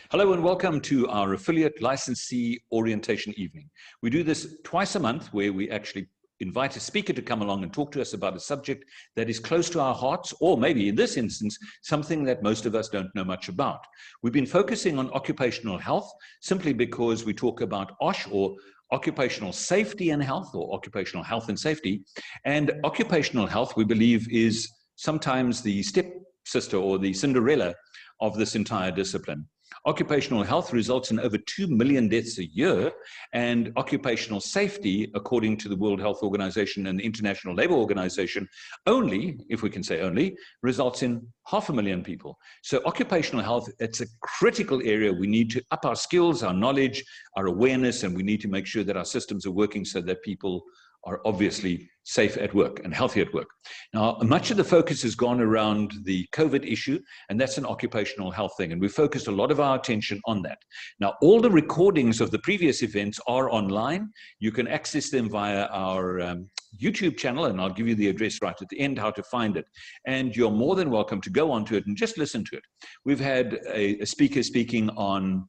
Hello and welcome to our affiliate licensee orientation evening. We do this twice a month where we actually invite a speaker to come along and talk to us about a subject that is close to our hearts, or maybe in this instance, something that most of us don't know much about. We've been focusing on occupational health simply because we talk about OSH, or occupational safety and health, or occupational health and safety. And occupational health, we believe, is sometimes the stepsister or the Cinderella of this entire discipline. Occupational health results in over 2 million deaths a year, and occupational safety, according to the World Health Organization and the International Labour Organization, only, if we can say only, results in 500,000 people. So occupational health, it's a critical area. We need to up our skills, our knowledge, our awareness, and we need to make sure that our systems are working so that people are obviously safe at work and healthy at work. Now, much of the focus has gone around the COVID issue, and that's an occupational health thing, and we focused a lot of our attention on that. Now, all the recordings of the previous events are online. You can access them via our YouTube channel, and I'll give you the address right at the end, how to find it. And you're more than welcome to go onto it and just listen to it. We've had a speaker speaking on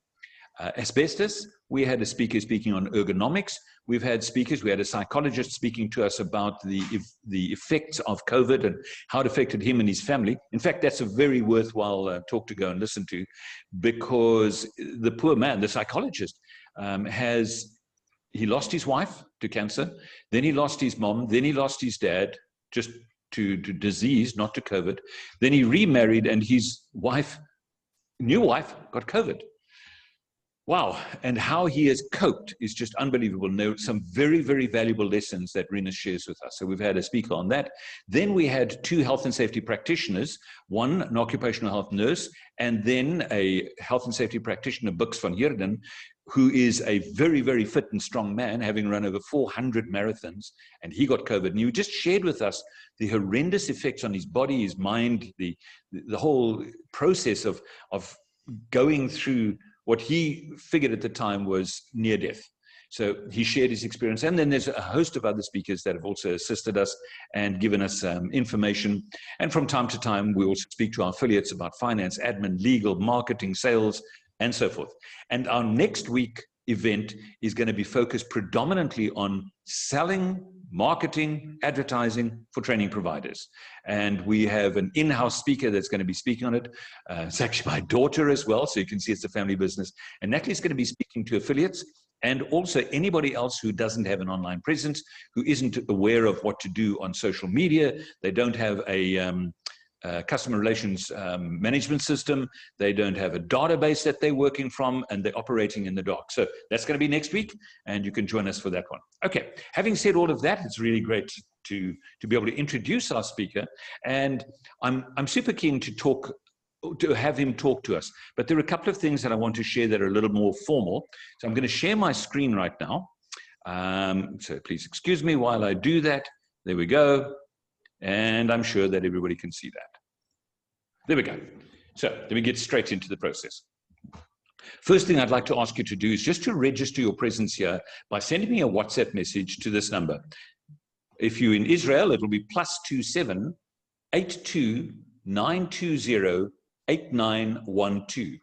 asbestos. We had a speaker speaking on ergonomics. We've had speakers, we had a psychologist speaking to us about the effects of COVID and how it affected him and his family. In fact, that's a very worthwhile talk to go and listen to, because the poor man, the psychologist, he lost his wife to cancer, then he lost his mom, then he lost his dad just to disease, not to COVID. Then he remarried and his new wife got COVID. Wow, and how he has coped is just unbelievable. And there are some very, very valuable lessons that Rinus shares with us. So we've had a speaker on that. Then we had 2 health and safety practitioners, one an occupational health nurse, and then a health and safety practitioner, Bux van Heerden, who is a very, very fit and strong man, having run over 400 marathons, and he got COVID. And he just shared with us the horrendous effects on his body, his mind, the whole process of going through what he figured at the time was near death. So he shared his experience. And then there's a host of other speakers that have also assisted us and given us information. And from time to time, we also speak to our affiliates about finance, admin, legal, marketing, sales, and so forth. And our next week event is going to be focused predominantly on selling, marketing, advertising for training providers. And we have an in-house speaker that's going to be speaking on it. It's actually my daughter as well, so you can see it's a family business. And Natalie's going to be speaking to affiliates and also anybody else who doesn't have an online presence, who isn't aware of what to do on social media. They don't have a customer relations management system. They don't have a database that they're working from, and they're operating in the dark. So that's going to be next week, and you can join us for that one. Okay, having said all of that, it's really great to be able to introduce our speaker, and I'm super keen to have him talk to us. But there are a couple of things that I want to share that are a little more formal. So I'm going to share my screen right now. So please excuse me while I do that. There we go. And I'm sure that everybody can see that. There we go. So let me get straight into the process. First thing I'd like to ask you to do is just to register your presence here by sending me a WhatsApp message to this number. If you're in Israel, it will be +27 82 920 8912.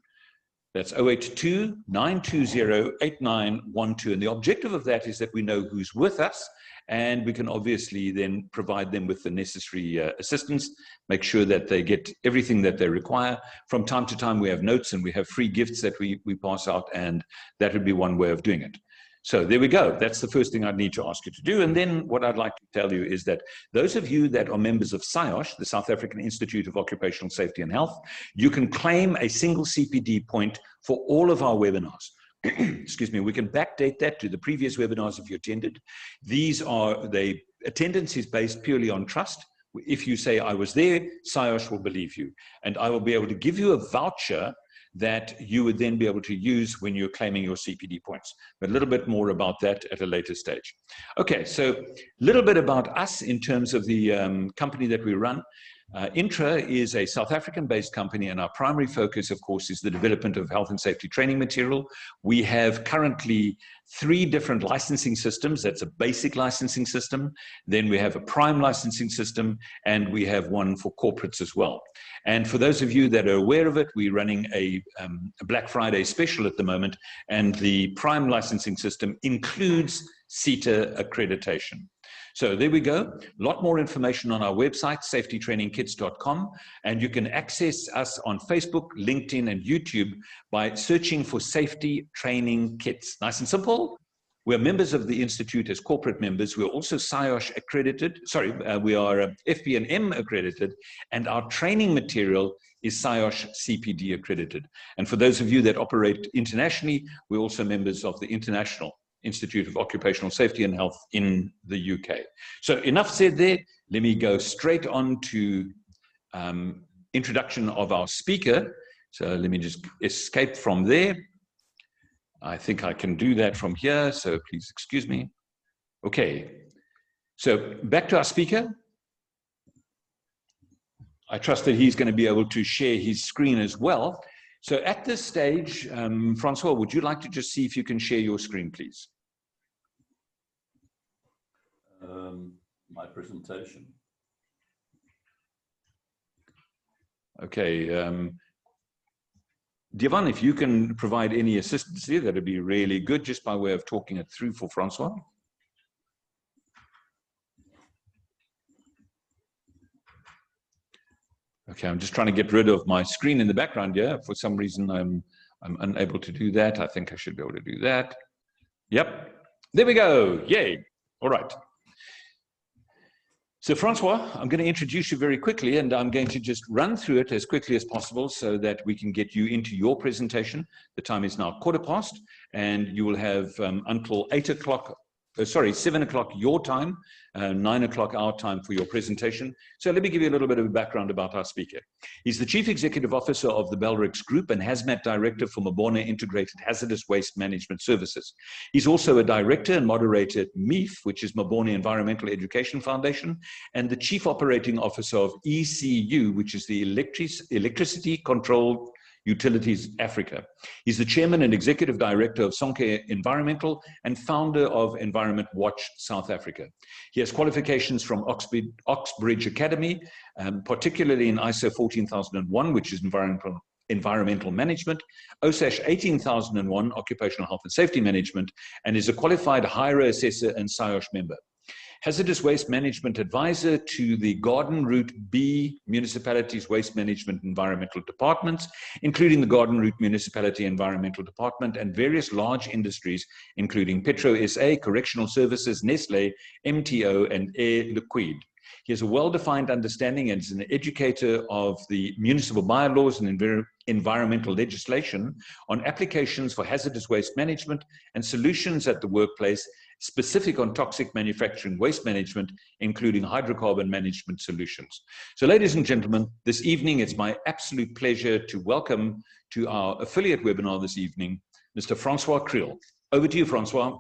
That's 082 920 8912. And the objective of that is that we know who's with us, and we can obviously then provide them with the necessary assistance, make sure that they get everything that they require. From time to time, we have notes and we have free gifts that we pass out, and that would be one way of doing it. So there we go. That's the first thing I'd need to ask you to do. And then what I'd like to tell you is that those of you that are members of SIOSH, the South African Institute of Occupational Safety and Health, you can claim a single CPD point for all of our webinars. Excuse me, we can backdate that to the previous webinars if you attended. Attendance is based purely on trust. If you say, I was there, SIOSH will believe you. And I will be able to give you a voucher that you would then be able to use when you're claiming your CPD points. But a little bit more about that at a later stage. Okay, so a little bit about us in terms of the company that we run. INTRA is a South African-based company, and our primary focus, of course, is the development of health and safety training material. We have currently 3 different licensing systems. That's a basic licensing system. Then we have a prime licensing system, and we have one for corporates as well. And for those of you that are aware of it, we're running a Black Friday special at the moment, and the prime licensing system includes CETA accreditation. So there we go. A lot more information on our website, safetytrainingkits.com, and you can access us on Facebook, LinkedIn, and YouTube by searching for Safety Training Kits. Nice and simple. We're members of the Institute as corporate members. We're also SIOSH accredited. We are FP&M accredited, and our training material is SIOSH CPD accredited. And for those of you that operate internationally, we're also members of the International Institute of Occupational Safety and Health in the UK. So enough said there. Let me go straight on to introduction of our speaker. So let me just escape from there. I think I can do that from here, so please excuse me. Okay, so back to our speaker. I trust that he's going to be able to share his screen as well. So at this stage, Francois, would you like to just see if you can share your screen, please? My presentation. Okay. Divan, if you can provide any assistance here, that'd be really good, just by way of talking it through for Francois. Okay, I'm just trying to get rid of my screen in the background here. For some reason, I'm unable to do that. I think I should be able to do that. Yep, there we go. Yay. All right. So Francois, I'm going to introduce you very quickly, and I'm going to just run through it as quickly as possible so that we can get you into your presentation. The time is now 15:15, and you will have until 7 o'clock your time, 9 o'clock our time for your presentation. So let me give you a little bit of a background about our speaker. He's the Chief Executive Officer of the Belrix Group and Hazmat Director for Mabona Integrated Hazardous Waste Management Services. He's also a Director and Moderator at MEEF, which is Mabona Environmental Education Foundation, and the Chief Operating Officer of ECU, which is the Electricity Controlled Utilities Africa. He's the Chairman and Executive Director of Sonke Environmental and founder of Environment Watch South Africa. He has qualifications from Oxbridge Academy, particularly in ISO 14001, which is environmental management, OSASH 18001, occupational health and safety management, and is a qualified HIRA assessor and SIOSH member. Hazardous Waste Management Advisor to the Garden Route B Municipalities Waste Management Environmental Departments, including the Garden Route Municipality Environmental Department and various large industries, including Petro SA, Correctional Services, Nestle, MTO, and Air Liquide. He has a well-defined understanding and is an educator of the municipal bylaws and environmental legislation on applications for hazardous waste management and solutions at the workplace, specific on toxic manufacturing waste management, including hydrocarbon management solutions. So ladies and gentlemen, this evening it's my absolute pleasure to welcome to our affiliate webinar this evening, Mr. Francois Kriel. Over to you, Francois.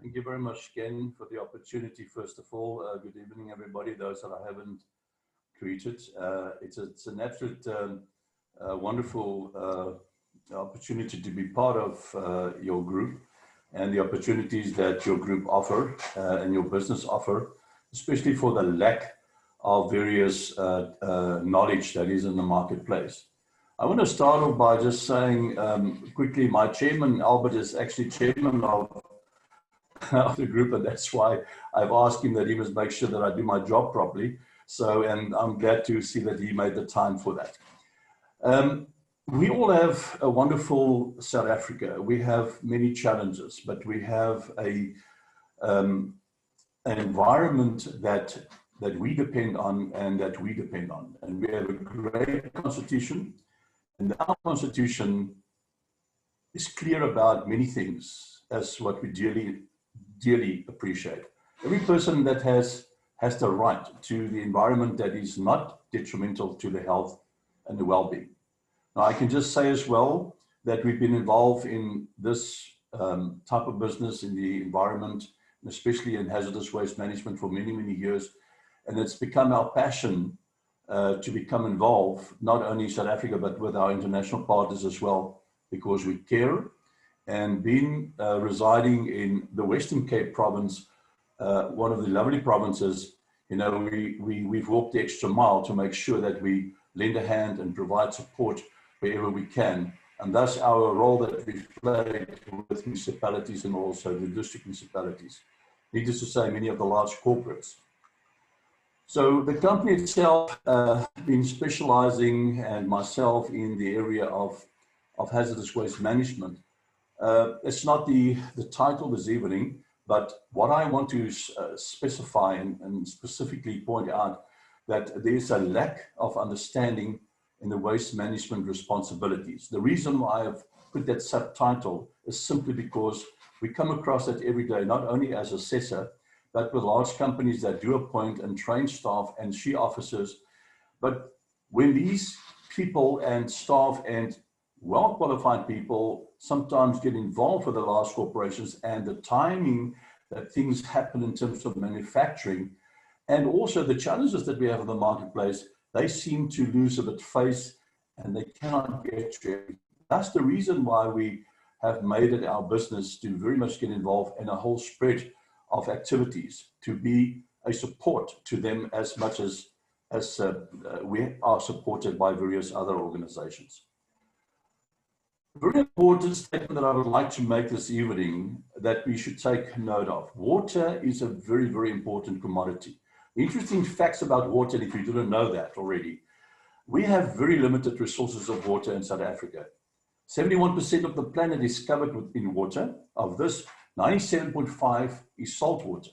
Thank you very much, Ken, for the opportunity. First of all, good evening, everybody, those that I haven't greeted. It's an absolute wonderful opportunity to be part of your group and the opportunities that your group offer and your business offer, especially for the lack of various knowledge that is in the marketplace. I want to start off by just saying quickly, my chairman, Albert, is actually chairman of the group, and that's why I've asked him that he must make sure that I do my job properly. So, and I'm glad to see that he made the time for that. We all have a wonderful South Africa. We have many challenges, but we have an environment that we depend on and that we depend on. And we have a great constitution, and our constitution is clear about many things, as what we dearly appreciate. Every person that has the right to the environment that is not detrimental to the health and the well-being. Now, I can just say as well that we've been involved in this type of business in the environment, and especially in hazardous waste management for many, many years. And it's become our passion to become involved, not only in South Africa, but with our international partners as well, because we care. And being residing in the Western Cape province, one of the lovely provinces, you know, we've walked the extra mile to make sure that we lend a hand and provide support wherever we can. And that's our role that we've played with municipalities and also the district municipalities. Needless to say, many of the large corporates. So the company itself, been specializing, and myself, in the area of hazardous waste management. It's not the title this evening, but what I want to specify and specifically point out that there's a lack of understanding in the waste management responsibilities. The reason why I've put that subtitle is simply because we come across that every day, not only as assessor, but with large companies that do appoint and train staff and SHE officers. But when these people and staff and well-qualified people sometimes get involved with the large corporations, and the timing that things happen in terms of manufacturing, and also the challenges that we have in the marketplace, they seem to lose a bit face and they cannot get to it. That's the reason why we have made it our business to very much get involved in a whole spread of activities to be a support to them as much as we are supported by various other organizations. A very important statement that I would like to make this evening that we should take note of. Water is a very, very important commodity. Interesting facts about water, if you didn't know that already. We have very limited resources of water in South Africa. 71% of the planet is covered in water. Of this, 97.5% is salt water.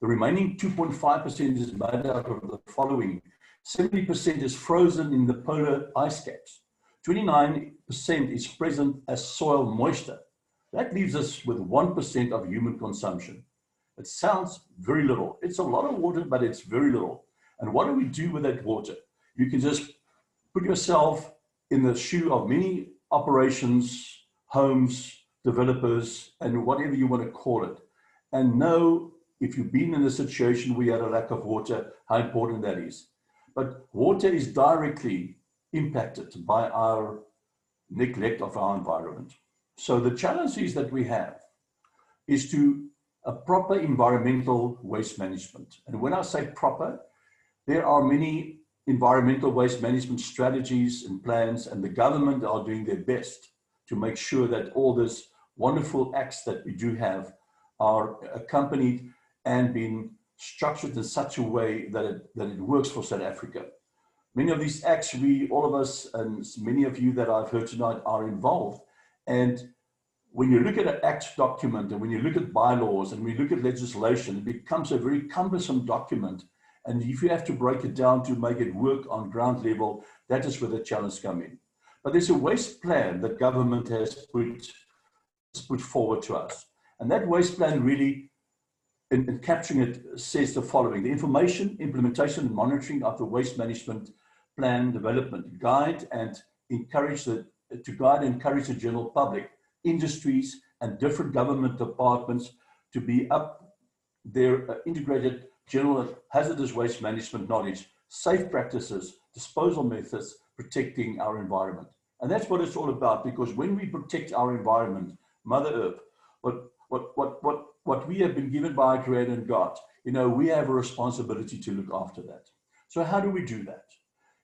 The remaining 2.5% is made out of the following. 70% is frozen in the polar ice caps. 29% is present as soil moisture. That leaves us with 1% of human consumption. It sounds very little. It's a lot of water, but it's very little. And what do we do with that water? You can just put yourself in the shoe of many operations, homes, developers, and whatever you want to call it, and know if you've been in a situation where you had a lack of water, how important that is. But water is directly impacted by our neglect of our environment. So the challenges that we have is to a proper environmental waste management. And when I say proper, there are many environmental waste management strategies and plans, and the government are doing their best to make sure that all these wonderful acts that we do have are accompanied and being structured in such a way that it works for South Africa. Many of these acts, all of us, and many of you that I've heard tonight are involved. And when you look at an act document, and when you look at bylaws, and we look at legislation, it becomes a very cumbersome document. And if you have to break it down to make it work on ground level, that is where the challenge comes in. But there's a waste plan that government has put forward to us. And that waste plan really, in capturing it, says the following: the information, implementation, and monitoring of the waste management plan development, guide and encourage the general public, industries, and different government departments to be up their integrated general hazardous waste management knowledge, safe practices, disposal methods, protecting our environment. And that's what it's all about, because when we protect our environment, Mother Earth, what we have been given by our Creator and God, we have a responsibility to look after that. So how do we do that?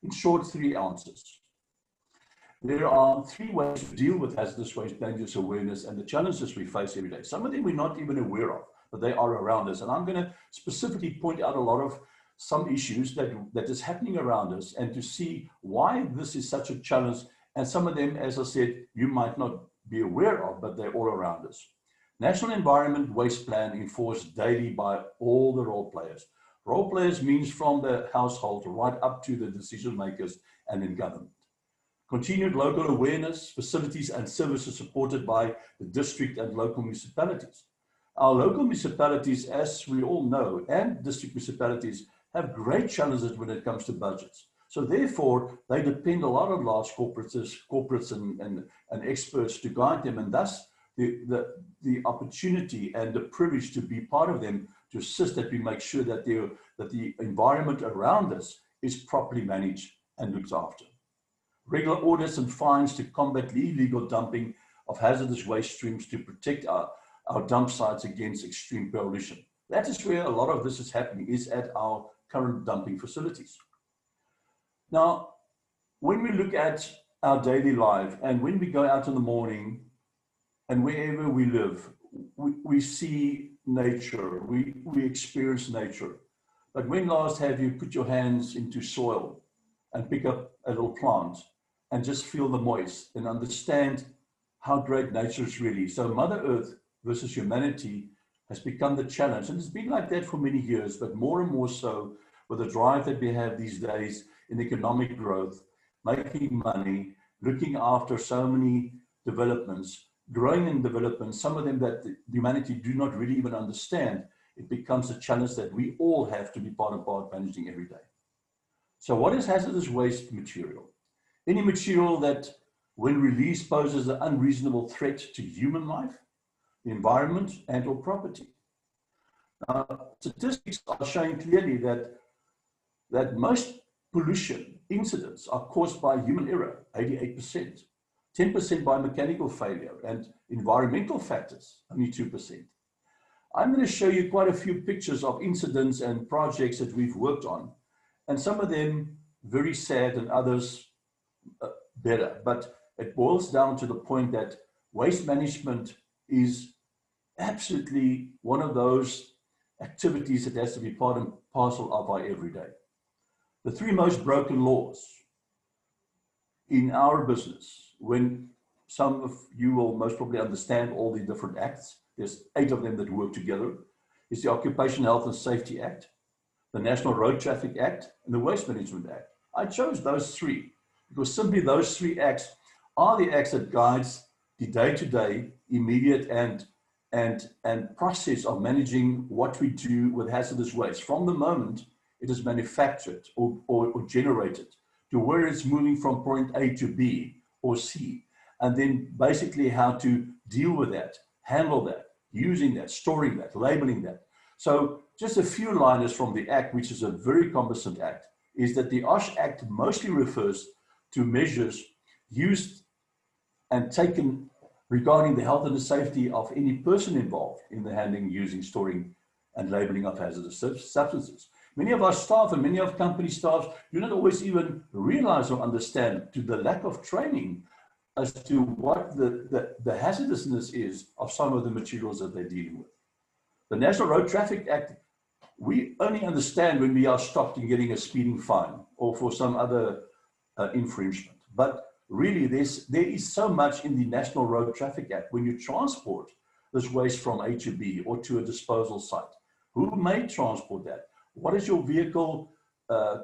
In short, 3 answers. There are 3 ways to deal with hazardous waste dangerous awareness and the challenges we face every day. Some of them we're not even aware of, but they are around us. And I'm going to specifically point out a lot of some issues that is happening around us, and to see why this is such a challenge. And some of them, as I said, you might not be aware of, but they're all around us. National Environment Waste Plan enforced daily by all the role players. Role players means from the household right up to the decision makers and in government. Continued local awareness, facilities and services supported by the district and local municipalities. Our local municipalities, as we all know, and district municipalities have great challenges when it comes to budgets. So therefore, they depend a lot on large corporates and experts to guide them, and thus the opportunity and the privilege to be part of them, to assist that we make sure that that the environment around us is properly managed and looked after. Regular audits and fines to combat illegal dumping of hazardous waste streams to protect our dump sites against extreme pollution. That is where a lot of this is happening, is at our current dumping facilities. Now, when we look at our daily life and when we go out in the morning and wherever we live, we see nature, we experience nature. But when last have you put your hands into soil and pick up a little plant and just feel the moist and understand how great nature is really? So Mother Earth versus humanity has become the challenge. And it's been like that for many years, but more and more so with the drive that we have these days in economic growth, making money, looking after so many developments, growing in development, some of them that humanity do not really even understand. It becomes a challenge that we all have to be part of managing every day. So what is hazardous waste material? Any material that when released poses an unreasonable threat to human life, the environment, and or property. Statistics are showing clearly that most pollution incidents are caused by human error, 88%, 10% by mechanical failure, and environmental factors, only 2%. I'm going to show you quite a few pictures of incidents and projects that we've worked on, and some of them very sad and others better, but it boils down to the point that waste management is absolutely one of those activities that has to be part and parcel of our everyday. The three most broken laws in our business, when some of you will most probably understand all the different acts, there's 8 of them that work together, is the Occupational Health and Safety Act, the National Road Traffic Act, and the Waste Management Act. I chose those 3 because simply those 3 acts are the acts that guides the day-to-day, immediate and process of managing what we do with hazardous waste from the moment it is manufactured or generated to where it's moving from point A to B or C, and then basically how to deal with that, handle that, using that, storing that, labeling that. So just a few liners from the Act, which is a very cumbersome Act, is that the OSH Act mostly refers to measures used and taken regarding the health and the safety of any person involved in the handling, using, storing, and labeling of hazardous substances. Many of our staff and many of company staff do not always even realize or understand, to the lack of training, as to what the hazardousness is of some of the materials that they're dealing with. The National Road Traffic Act, we only understand when we are stopped and getting a speeding fine or for some other infringement. But really, there is so much in the National Road Traffic Act when you transport this waste from A to B or to a disposal site. Who may transport that? What is your vehicle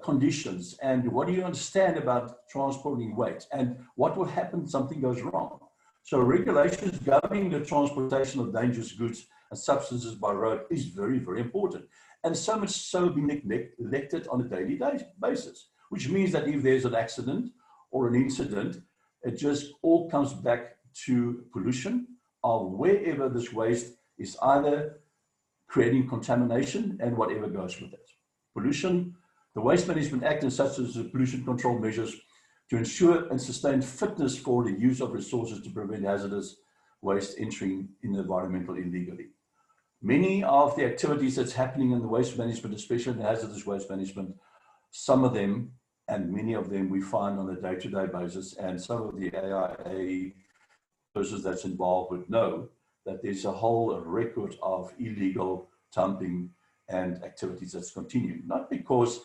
conditions? And what do you understand about transporting waste? And what will happen if something goes wrong? So regulations governing the transportation of dangerous goods and substances by road is very, very important. And so much so being neglected on a daily basis, which means that if there's an accident or an incident, it just all comes back to pollution of wherever this waste is either creating contamination and whatever goes with it. Pollution, the Waste Management Act and such as the pollution control measures to ensure and sustain fitness for the use of resources to prevent hazardous waste entering in the environmental illegally. Many of the activities that's happening in the waste management, especially in the hazardous waste management, some of them and many of them we find on a day-to-day basis, and some of the AIA persons that's involved would know that there's a whole record of illegal dumping and activities that's continuing. Not because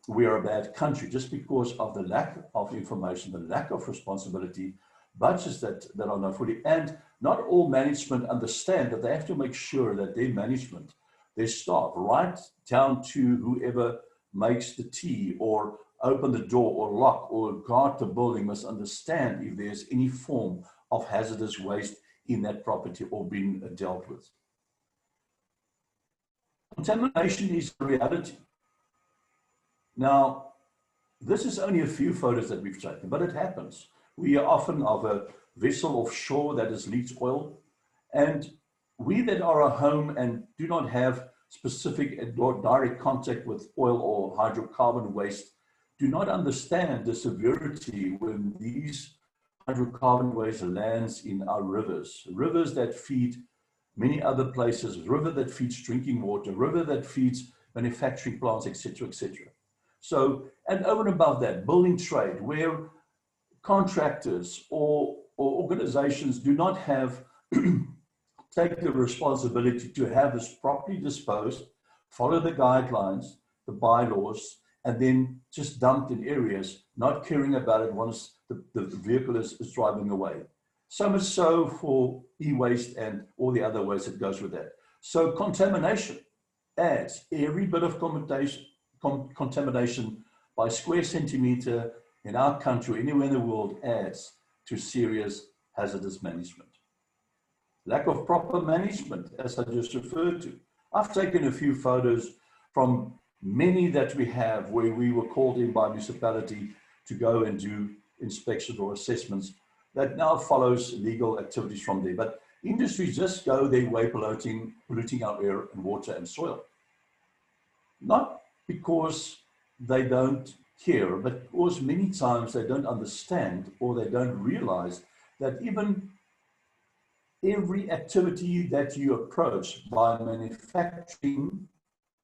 we are a bad country, just because of the lack of information, the lack of responsibility, budgets that are not fully, and not all management understand that they have to make sure that their management, their staff, right down to whoever makes the tea or open the door or lock or guard the building, must understand if there's any form of hazardous waste in that property or being dealt with. Contamination is a reality. Now, this is only a few photos that we've taken, but it happens. We are often of a vessel offshore that has leaked oil, and we that are at home and do not have specific and direct contact with oil or hydrocarbon waste do not understand the severity when these hydrocarbon waste lands in our rivers, rivers that feed many other places, river that feeds drinking water, river that feeds manufacturing plants, etc., etc. So, and over and above that, building trade, where contractors or organizations do not have take the responsibility to have this properly disposed, follow the guidelines, the bylaws, and then just dumped in areas, not caring about it once the vehicle is driving away. So much so for e-waste and all the other waste that goes with that. So contamination adds every bit of contamination by square centimeter in our country, anywhere in the world, adds to serious hazardous management. Lack of proper management, as I just referred to. I've taken a few photos from many that we have where we were called in by municipality to go and do inspections or assessments that now follows legal activities from there. But industries just go their way polluting our air and water and soil. Not because they don't care, but because many times they don't understand or they don't realize that even every activity that you approach by manufacturing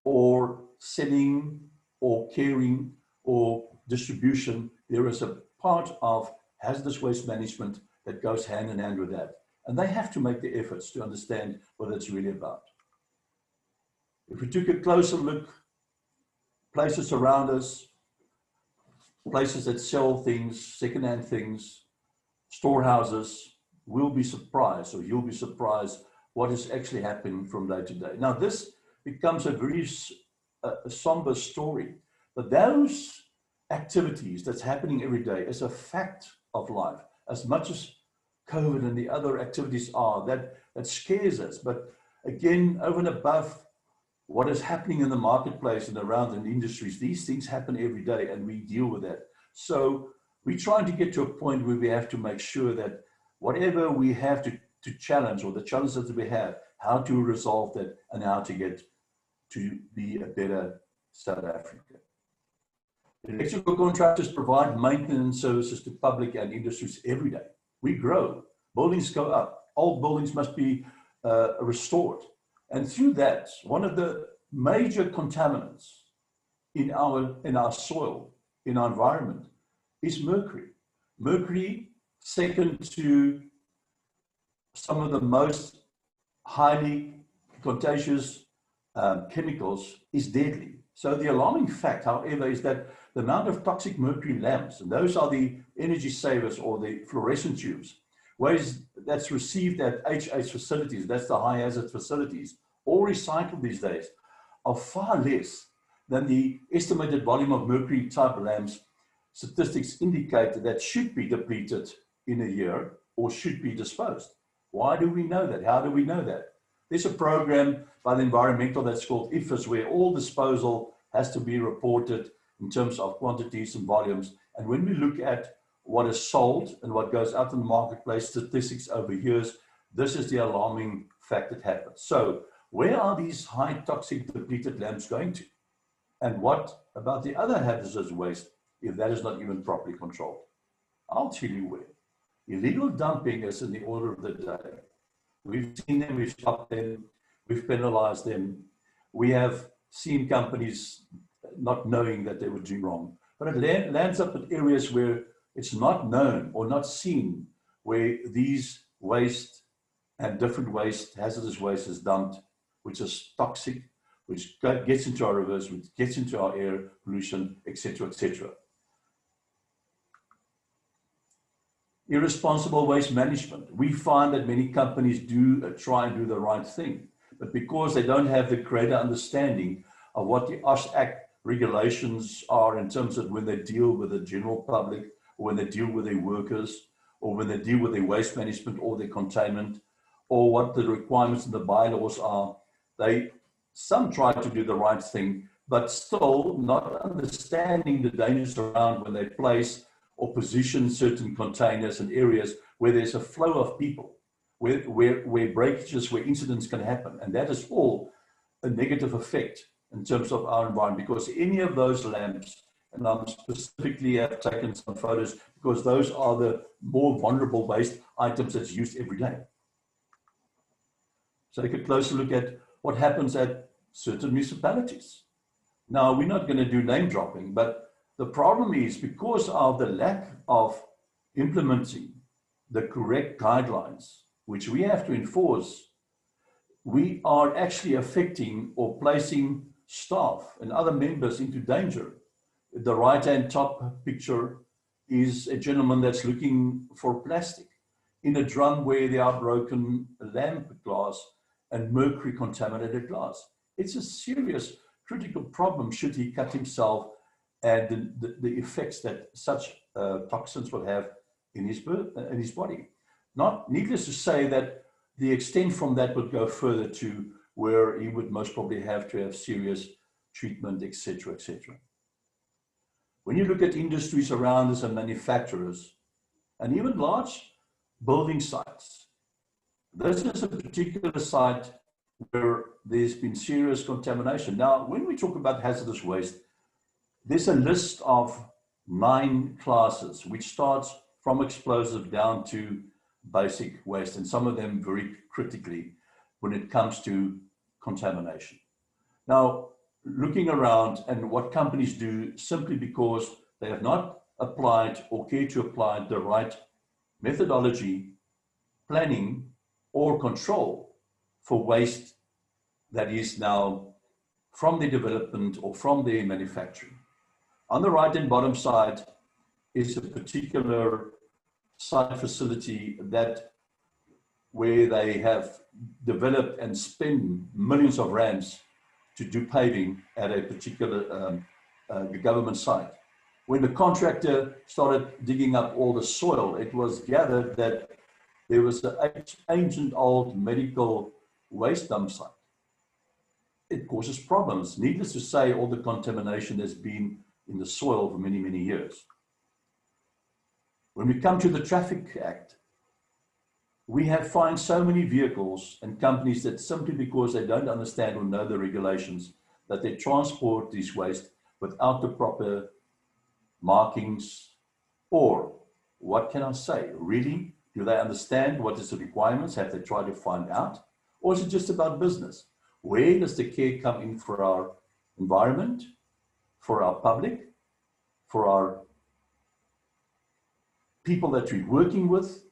or selling or caring or distribution, there is a part of hazardous waste management that goes hand in hand with that. And they have to make the efforts to understand what it's really about. If we took a closer look, places around us, places that sell things, secondhand things, storehouses, we'll be surprised, or you'll be surprised, what is actually happening from day to day. Now, this becomes a very somber story, but those activities that's happening every day is a fact of life, as much as COVID and the other activities are, that scares us. But again, over and above what is happening in the marketplace and around in industries, these things happen every day and we deal with that. So we're trying to get to a point where we have to make sure that whatever we have to challenge, or the challenges that we have, how to resolve that and how to get to be a better South Africa. Electrical contractors provide maintenance services to public and industries every day. We grow, buildings go up, old buildings must be restored. And through that, one of the major contaminants in our soil, in our environment, is mercury. Mercury, second to some of the most highly contagious chemicals, is deadly. So the alarming fact, however, is that the amount of toxic mercury lamps, and those are the energy savers or the fluorescent tubes, that's received at HH facilities, that's the high hazard facilities, or recycled these days, are far less than the estimated volume of mercury type lamps statistics indicate that should be depleted in a year or should be disposed. Why do we know that? How do we know that? There's a program by the environmental that's called IFAS, where all disposal has to be reported in terms of quantities and volumes. And when we look at what is sold and what goes out in the marketplace, statistics over years, this is the alarming fact that happens. So where are these high toxic depleted lamps going to? And what about the other hazardous waste if that is not even properly controlled? I'll tell you where. Illegal dumping is in the order of the day. We've seen them, we've stopped them, we've penalized them. We have seen companies not knowing that they were doing wrong. But it lands up in areas where it's not known or not seen, where these waste and different waste, hazardous waste is dumped, which is toxic, which gets into our rivers, which gets into our air pollution, etc., etc. Irresponsible waste management. We find that many companies do try and do the right thing, but because they don't have the greater understanding of what the OSH Act regulations are in terms of when they deal with the general public, or when they deal with their workers, or when they deal with their waste management or their containment, or what the requirements in the bylaws are, some try to do the right thing, but still not understanding the dangers around when they place or position certain containers in areas where there's a flow of people, where breakages, where incidents can happen. And that is all a negative effect in terms of our environment, because any of those lamps, and I'm specifically have taken some photos because those are the more vulnerable waste items that's used every day. So take a closer look at what happens at certain municipalities. Now, we're not going to do name dropping, but the problem is because of the lack of implementing the correct guidelines, which we have to enforce, we are actually affecting or placing staff and other members into danger. The right-hand top picture is a gentleman that's looking for plastic in a drum where there are broken lamp glass and mercury contaminated glass. It's a serious critical problem should he cut himself and the effects that such toxins will have in his body. Not needless to say that the extent from that would go further to where he would most probably have to have serious treatment, etc., etc. When you look at industries around us and manufacturers, and even large building sites, this is a particular site where there's been serious contamination. Now, when we talk about hazardous waste, there's a list of 9 classes, which starts from explosive down to basic waste, and some of them very critically when it comes to contamination. Now, looking around and what companies do simply because they have not applied or care to apply the right methodology, planning, or control for waste that is now from their development or from their manufacturing. On the right and bottom side is a particular site facility that where they have developed and spent millions of rands to do paving at a particular government site. When the contractor started digging up all the soil, it was gathered that there was an ancient old medical waste dump site. It causes problems. Needless to say, all the contamination has been in the soil for many, many years. When we come to the Traffic Act, we have fined so many vehicles and companies that simply because they don't understand or know the regulations, that they transport this waste without the proper markings, or what can I say? Really? Do they understand what is the requirements? Have they tried to find out? Or is it just about business? Where does the care come in for our environment, for our public, for our people that we're working with?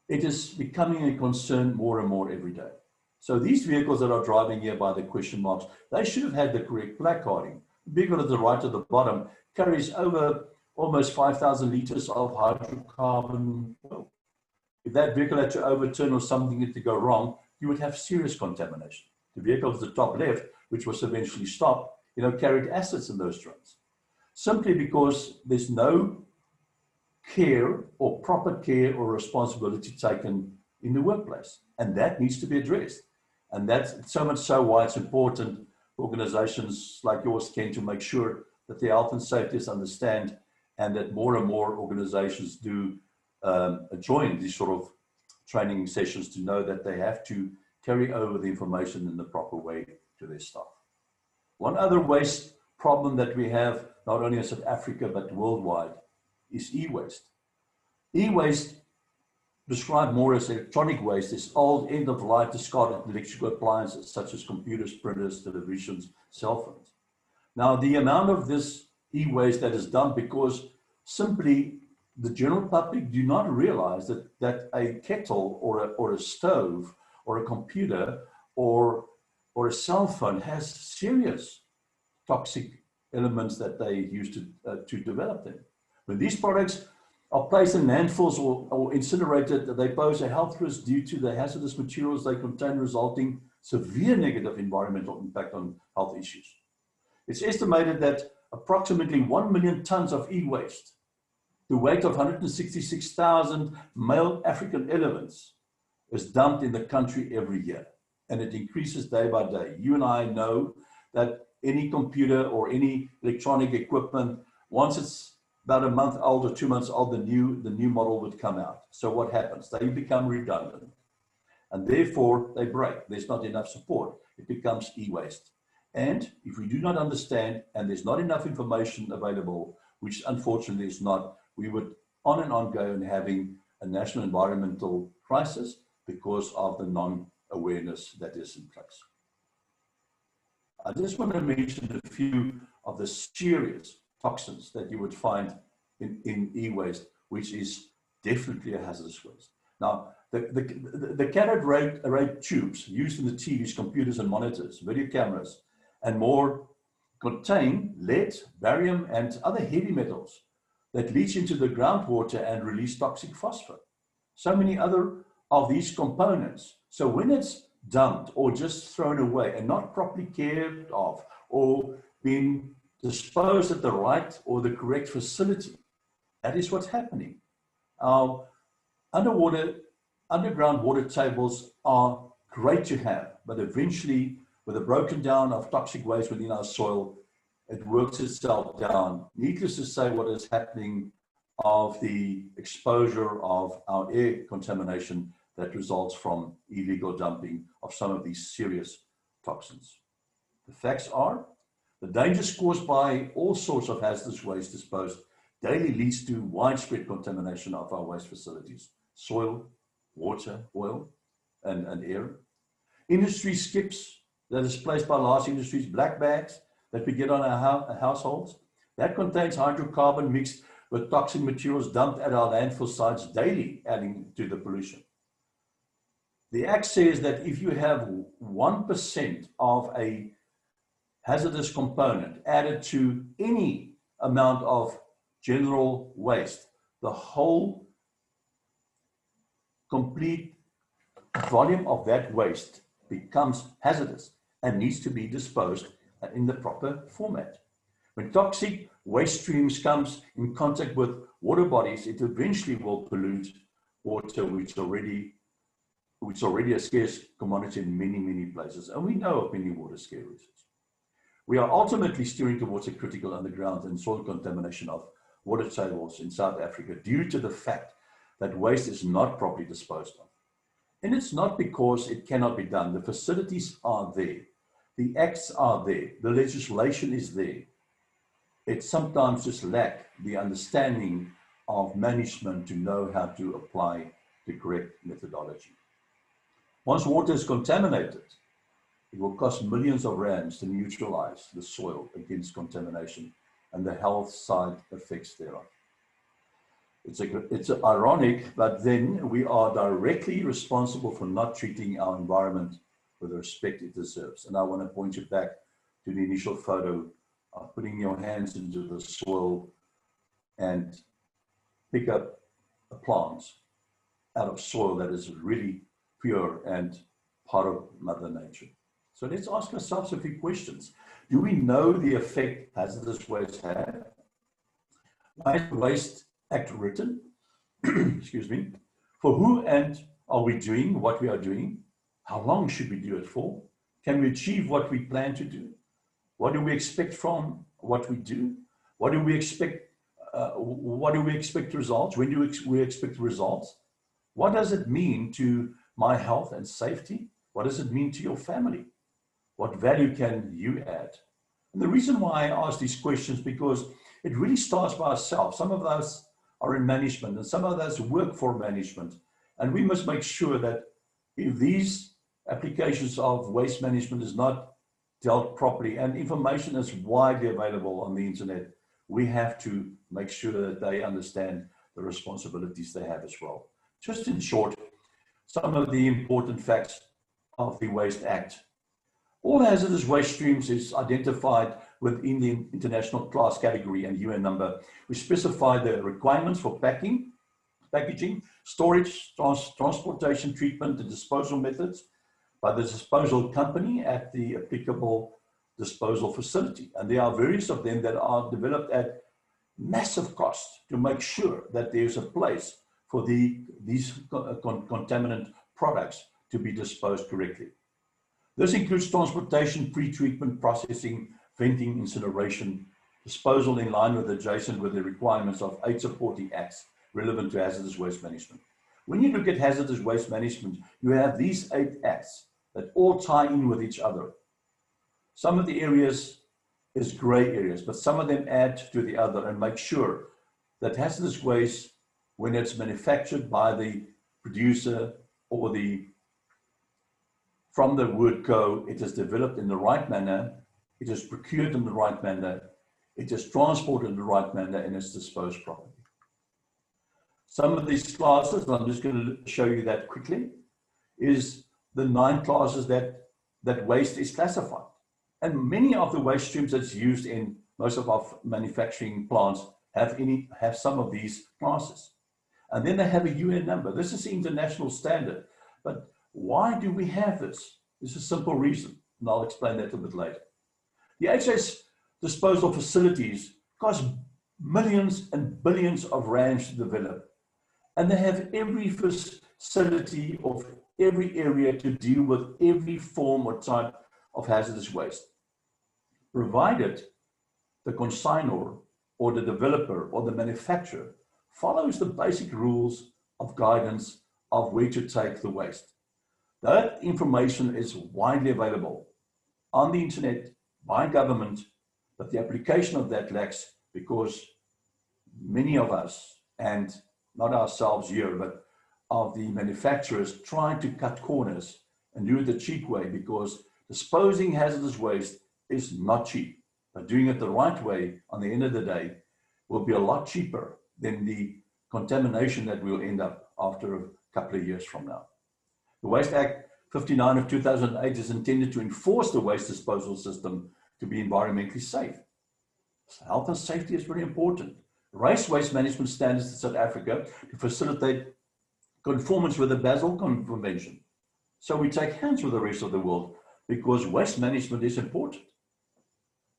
It is becoming a concern more and more every day. So these vehicles that are driving here by the question marks, they should have had the correct placarding. The vehicle at the right at the bottom carries over almost 5,000 liters of hydrocarbon. If that vehicle had to overturn or something had to go wrong, you would have serious contamination. The vehicle at the top left, which was eventually stopped, carried acids in those drums. Simply because there's no care or proper care or responsibility taken in the workplace. And that needs to be addressed. And that's so much so why it's important organizations like yours can to make sure that the health and safety is understand, and that more and more organizations do join these sort of training sessions to know that they have to carry over the information in the proper way to their staff. One other waste problem that we have, not only in South Africa, but worldwide, is e-waste. E-waste, described more as electronic waste, is old end-of-life discarded electrical appliances such as computers, printers, televisions, cell phones. Now, the amount of this e-waste that is dumped because simply the general public do not realize that a kettle or a stove or a computer or a cell phone has serious toxic elements that they use to develop them. When these products are placed in landfills or incinerated, they pose a health risk due to the hazardous materials they contain, resulting severe negative environmental impact on health issues. It's estimated that approximately 1 million tons of e-waste, the weight of 166,000 male African elephants, is dumped in the country every year. And it increases day by day. You and I know that any computer or any electronic equipment, once it's about a month old or 2 months old, the new model would come out. So what happens? They become redundant. And therefore, they break. There's not enough support. it becomes e-waste. And if we do not understand, and there's not enough information available, which unfortunately is not, we would on and on go and having a national environmental crisis because of the non-awareness that is in place. I just want to mention a few of the serious toxins that you would find in e-waste, which is definitely a hazardous waste. Now, the cathode ray tubes used in the TVs, computers and monitors, video cameras, and more contain lead, barium, and other heavy metals that leach into the groundwater and release toxic phosphor. So many other of these components. So when it's dumped or just thrown away and not properly cared of or being disposed at the right or the correct facility, that is what's happening. Our underground water tables are great to have, but eventually with a broken down of toxic waste within our soil, it works itself down. Needless to say, what is happening of the exposure of our air contamination that results from illegal dumping of some of these serious toxins. The facts are, the dangers caused by all sorts of hazardous waste disposed daily leads to widespread contamination of our waste facilities, soil, water, oil, and air. Industry skips that is placed by large industries, black bags that we get on our households, that contains hydrocarbon mixed with toxic materials dumped at our landfill sites daily, adding to the pollution. The Act says that if you have 1% of a hazardous component added to any amount of general waste, the whole complete volume of that waste becomes hazardous and needs to be disposed in the proper format. When toxic waste streams comes in contact with water bodies, it eventually will pollute water, which is already a scarce commodity in many, many places. And we know of many water scarcities. We are ultimately steering towards a critical underground and soil contamination of water tables in South Africa due to the fact that waste is not properly disposed of. And it's not because it cannot be done. The facilities are there. The acts are there. The legislation is there. It sometimes just lacks the understanding of management to know how to apply the correct methodology. Once water is contaminated, it will cost millions of rands to neutralize the soil against contamination and the health side effects thereof. It's ironic, but then we are directly responsible for not treating our environment with the respect it deserves. And I want to point you back to the initial photo of putting your hands into the soil and pick up a plant out of soil that is really pure and part of Mother Nature. So let's ask ourselves a few questions. Do we know the effect hazardous waste have? Why is the Waste Act written? Excuse me. For who and are we doing what we are doing? How long should we do it for? Can we achieve what we plan to do? What do we expect from what we do? What do we expect? What do we expect results? When do we expect results? What does it mean to my health and safety? What does it mean to your family? What value can you add? And the reason why I ask these questions, because it really starts by ourselves. Some of us are in management and some of us work for management. And we must make sure that if these applications of waste management is not dealt properly and information is widely available on the internet, we have to make sure that they understand the responsibilities they have as well. Just in short, some of the important facts of the Waste Act. All hazardous waste streams is identified within the international class category and UN number, which specify the requirements for packaging, storage, transportation, treatment, and disposal methods by the disposal company at the applicable disposal facility. And there are various of them that are developed at massive cost to make sure that there's a place for these contaminant products to be disposed correctly. This includes transportation, pre-treatment, processing, venting, incineration, disposal in line with the requirements of 8 supporting acts relevant to hazardous waste management. When you look at hazardous waste management, you have these 8 acts that all tie in with each other. Some of the areas is gray areas, but some of them add to the other and make sure that hazardous waste, when it's manufactured by the producer or from the word go, it is developed in the right manner, it is procured in the right manner, it is transported in the right manner, and it's disposed properly. Some of these classes, and I'm just going to show you that quickly, is the 9 classes that waste is classified. And many of the waste streams that's used in most of our manufacturing plants have some of these classes. And then they have a UN number. This is the international standard. But why do we have this? There's a simple reason, and I'll explain that a bit later. The HS disposal facilities cost millions and billions of rands to develop. And they have every facility of every area to deal with every form or type of hazardous waste, provided the consignor or the developer or the manufacturer follows the basic rules of guidance of where to take the waste. That information is widely available on the internet by government, but the application of that lacks because many of us, and not ourselves here, but of the manufacturers, try to cut corners and do it the cheap way, because disposing hazardous waste is not cheap. But doing it the right way, on the end of the day, will be a lot cheaper than the contamination that we'll end up after a couple of years from now. The Waste Act 59 of 2008 is intended to enforce the waste disposal system to be environmentally safe. So health and safety is very important. Raise waste management standards in South Africa to facilitate conformance with the Basel Convention. So we take hands with the rest of the world, because waste management is important.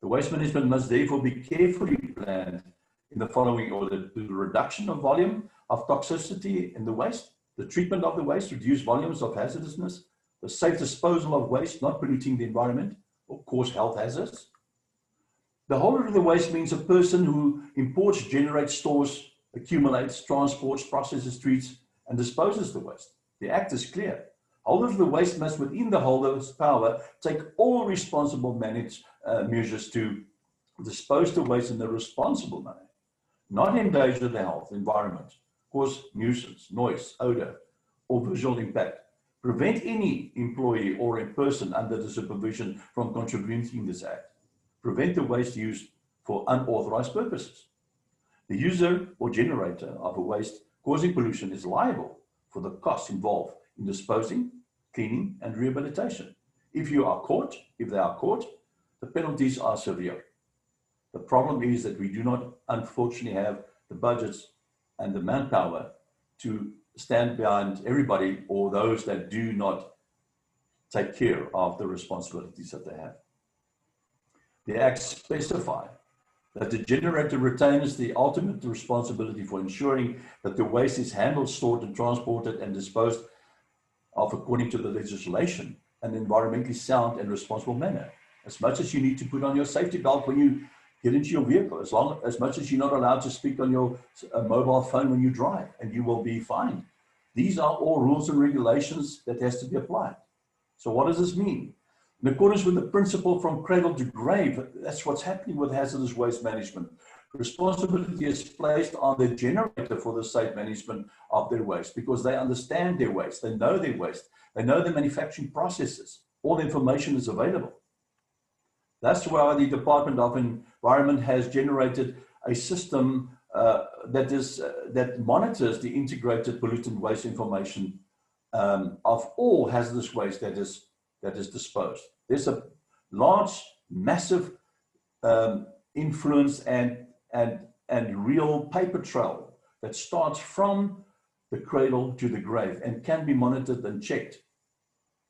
The waste management must therefore be carefully planned in the following order: the reduction of volume of toxicity in the waste, the treatment of the waste, reduce volumes of hazardousness, the safe disposal of waste, not polluting the environment or cause health hazards. The holder of the waste means a person who imports, generates, stores, accumulates, transports, processes, treats, and disposes the waste. The act is clear. Holders of the waste must, within the holder's power, take all responsible measures to dispose the waste in a responsible manner, not endanger the health, environment, cause nuisance, noise, odor, or visual impact, prevent any employee or a person under the supervision from contributing this act, prevent the waste used for unauthorized purposes. The user or generator of a waste causing pollution is liable for the costs involved in disposing, cleaning, and rehabilitation. If they are caught, the penalties are severe. The problem is that we do not, unfortunately, have the budgets and the manpower to stand behind everybody or those that do not take care of the responsibilities that they have. The Act specifies that the generator retains the ultimate responsibility for ensuring that the waste is handled, stored, and transported and disposed of according to the legislation, an environmentally sound and responsible manner. As much as you need to put on your safety belt when you get into your vehicle, as much as you're not allowed to speak on your mobile phone when you drive, and you will be fined. These are all rules and regulations that has to be applied. So what does this mean? In accordance with the principle from cradle to grave, that's what's happening with hazardous waste management. Responsibility is placed on the generator for the safe management of their waste, because they understand their waste, they know their waste, they know the manufacturing processes. All the information is available. That's why the Department of Environment has generated a system that monitors the integrated pollutant waste information of all hazardous waste that is disposed. There's a large, massive influence and real paper trail that starts from the cradle to the grave and can be monitored and checked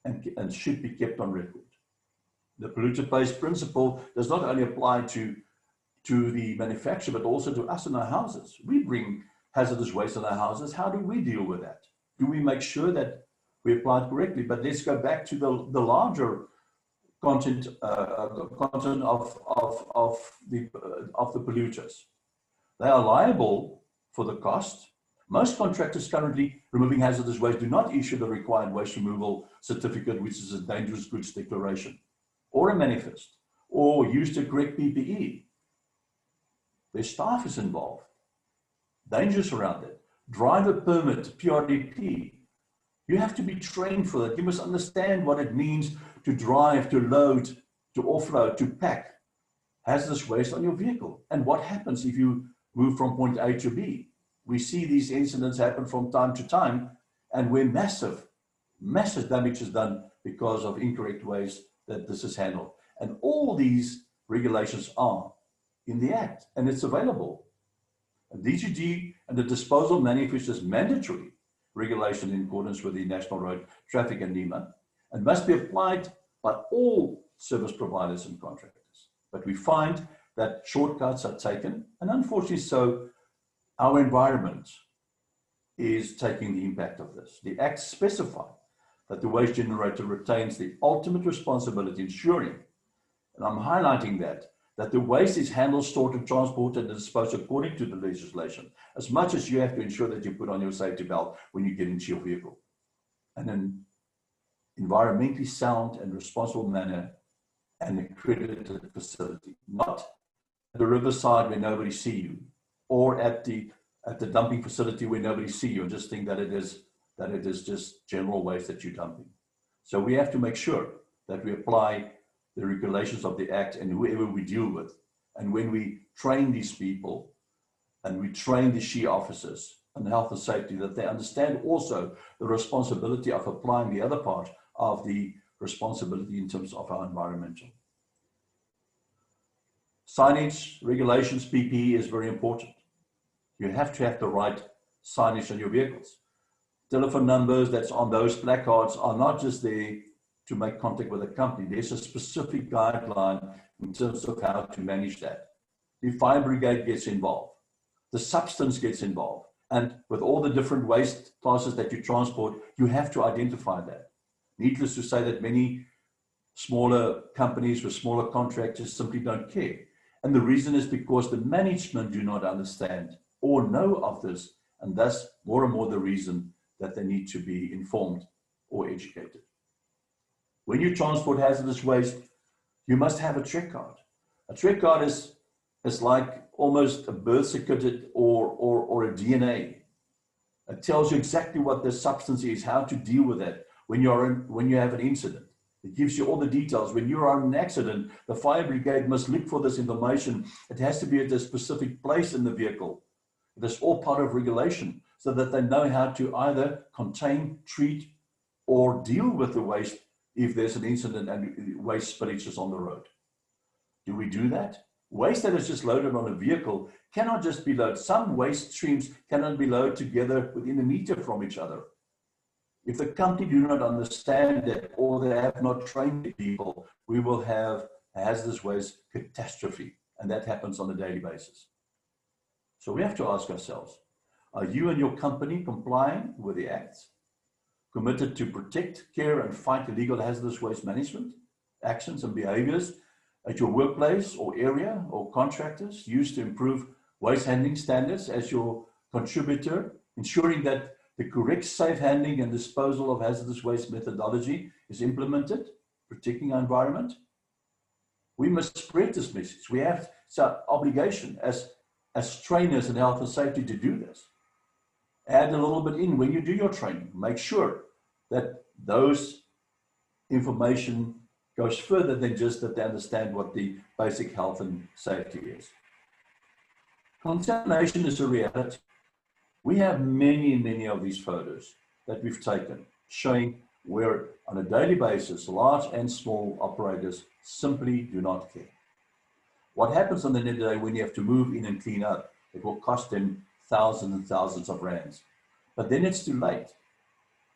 and should be kept on record. The polluter pays principle does not only apply to the manufacturer, but also to us in our houses. We bring hazardous waste in our houses. How do we deal with that? Do we make sure that we apply it correctly? But let's go back to the larger content of the polluters. They are liable for the cost, Most contractors currently removing hazardous waste do not issue the required waste removal certificate, which is a dangerous goods declaration, or a manifest, or use the correct PPE. Their staff is involved. Dangers around it. Driver permit, PRDP. You have to be trained for that. You must understand what it means to drive, to load, to offload, to pack hazardous waste on your vehicle. And what happens if you move from point A to B? We see these incidents happen from time to time, and where massive damage is done because of incorrect ways that this is handled. And all these regulations are in the Act, and it's available. A DGG and the disposal manifest is mandatory regulation in accordance with the National Road Traffic and NEMA, and must be applied by all service providers and contractors. But we find that shortcuts are taken, and unfortunately so, our environment is taking the impact of this. The Act specifies that the waste generator retains the ultimate responsibility, ensuring, and I'm highlighting that the waste is handled, stored, and transported and disposed according to the legislation, as much as you have to ensure that you put on your safety belt when you get into your vehicle. And an environmentally sound and responsible manner and accredited facility, not at the riverside where nobody sees you, or at the dumping facility where nobody sees you and just think that it is just general waste that you're dumping. So we have to make sure that we apply the regulations of the Act and whoever we deal with. And when we train these people and we train the SHE officers and health and safety, that they understand also the responsibility of applying the other part of the responsibility in terms of our environmental. Signage, regulations, PPE is very important. You have to have the right signage on your vehicles. Telephone numbers that's on those placards are not just there to make contact with a company. There's a specific guideline in terms of how to manage that. The fire brigade gets involved. The substance gets involved. And with all the different waste classes that you transport, you have to identify that. Needless to say that many smaller companies with smaller contractors simply don't care. And the reason is because the management do not understand or know of this, and thus more and more the reason that they need to be informed or educated. When you transport hazardous waste, you must have a track card. A track card is like almost a birth certificate or a DNA. It tells you exactly what the substance is, how to deal with it when you have an incident. It gives you all the details. When you're on an accident, the fire brigade must look for this information. It has to be at a specific place in the vehicle. That's all part of regulation, so that they know how to either contain, treat, or deal with the waste if there's an incident and waste spillage is on the road. Do we do that? Waste that is just loaded on a vehicle cannot just be loaded. Some waste streams cannot be loaded together within a meter from each other. If the company do not understand that, or they have not trained the people, we will have a hazardous waste catastrophe, and that happens on a daily basis. So we have to ask ourselves, are you and your company complying with the acts, committed to protect, care, and fight illegal hazardous waste management actions and behaviors at your workplace or area, or contractors used to improve waste handling standards as your contributor, ensuring that the correct safe handling and disposal of hazardous waste methodology is implemented, protecting our environment? We must spread this message. We have some obligation as trainers in health and safety to do this. Add a little bit in when you do your training. Make sure that those information goes further than just that they understand what the basic health and safety is. Contamination is a reality. We have many of these photos that we've taken showing where on a daily basis, large and small operators simply do not care. What happens on the end of the day when you have to move in and clean up, it will cost them thousands and thousands of rands. But then it's too late.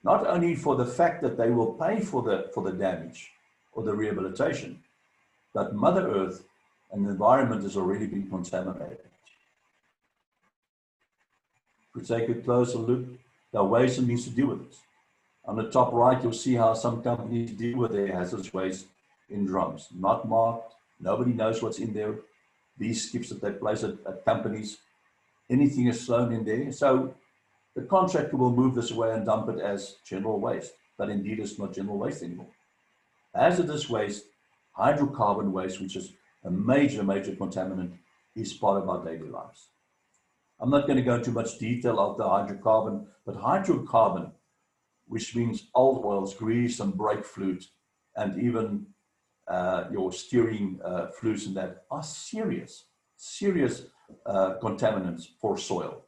Not only for the fact that they will pay for the damage or the rehabilitation, but Mother Earth and the environment has already been contaminated. If we take a closer look, there are ways and means to deal with this. On the top right, you'll see how some companies deal with their hazardous waste in drums, not marked. Nobody knows what's in there. These skips that they place at companies, anything is thrown in there. So the contractor will move this away and dump it as general waste. But indeed, it's not general waste anymore. Hazardous waste, hydrocarbon waste, which is a major, major contaminant, is part of our daily lives. I'm not going to go into much detail of the hydrocarbon, but hydrocarbon, which means old oils, grease and brake fluid, and even your steering fluids and that are serious contaminants for soil.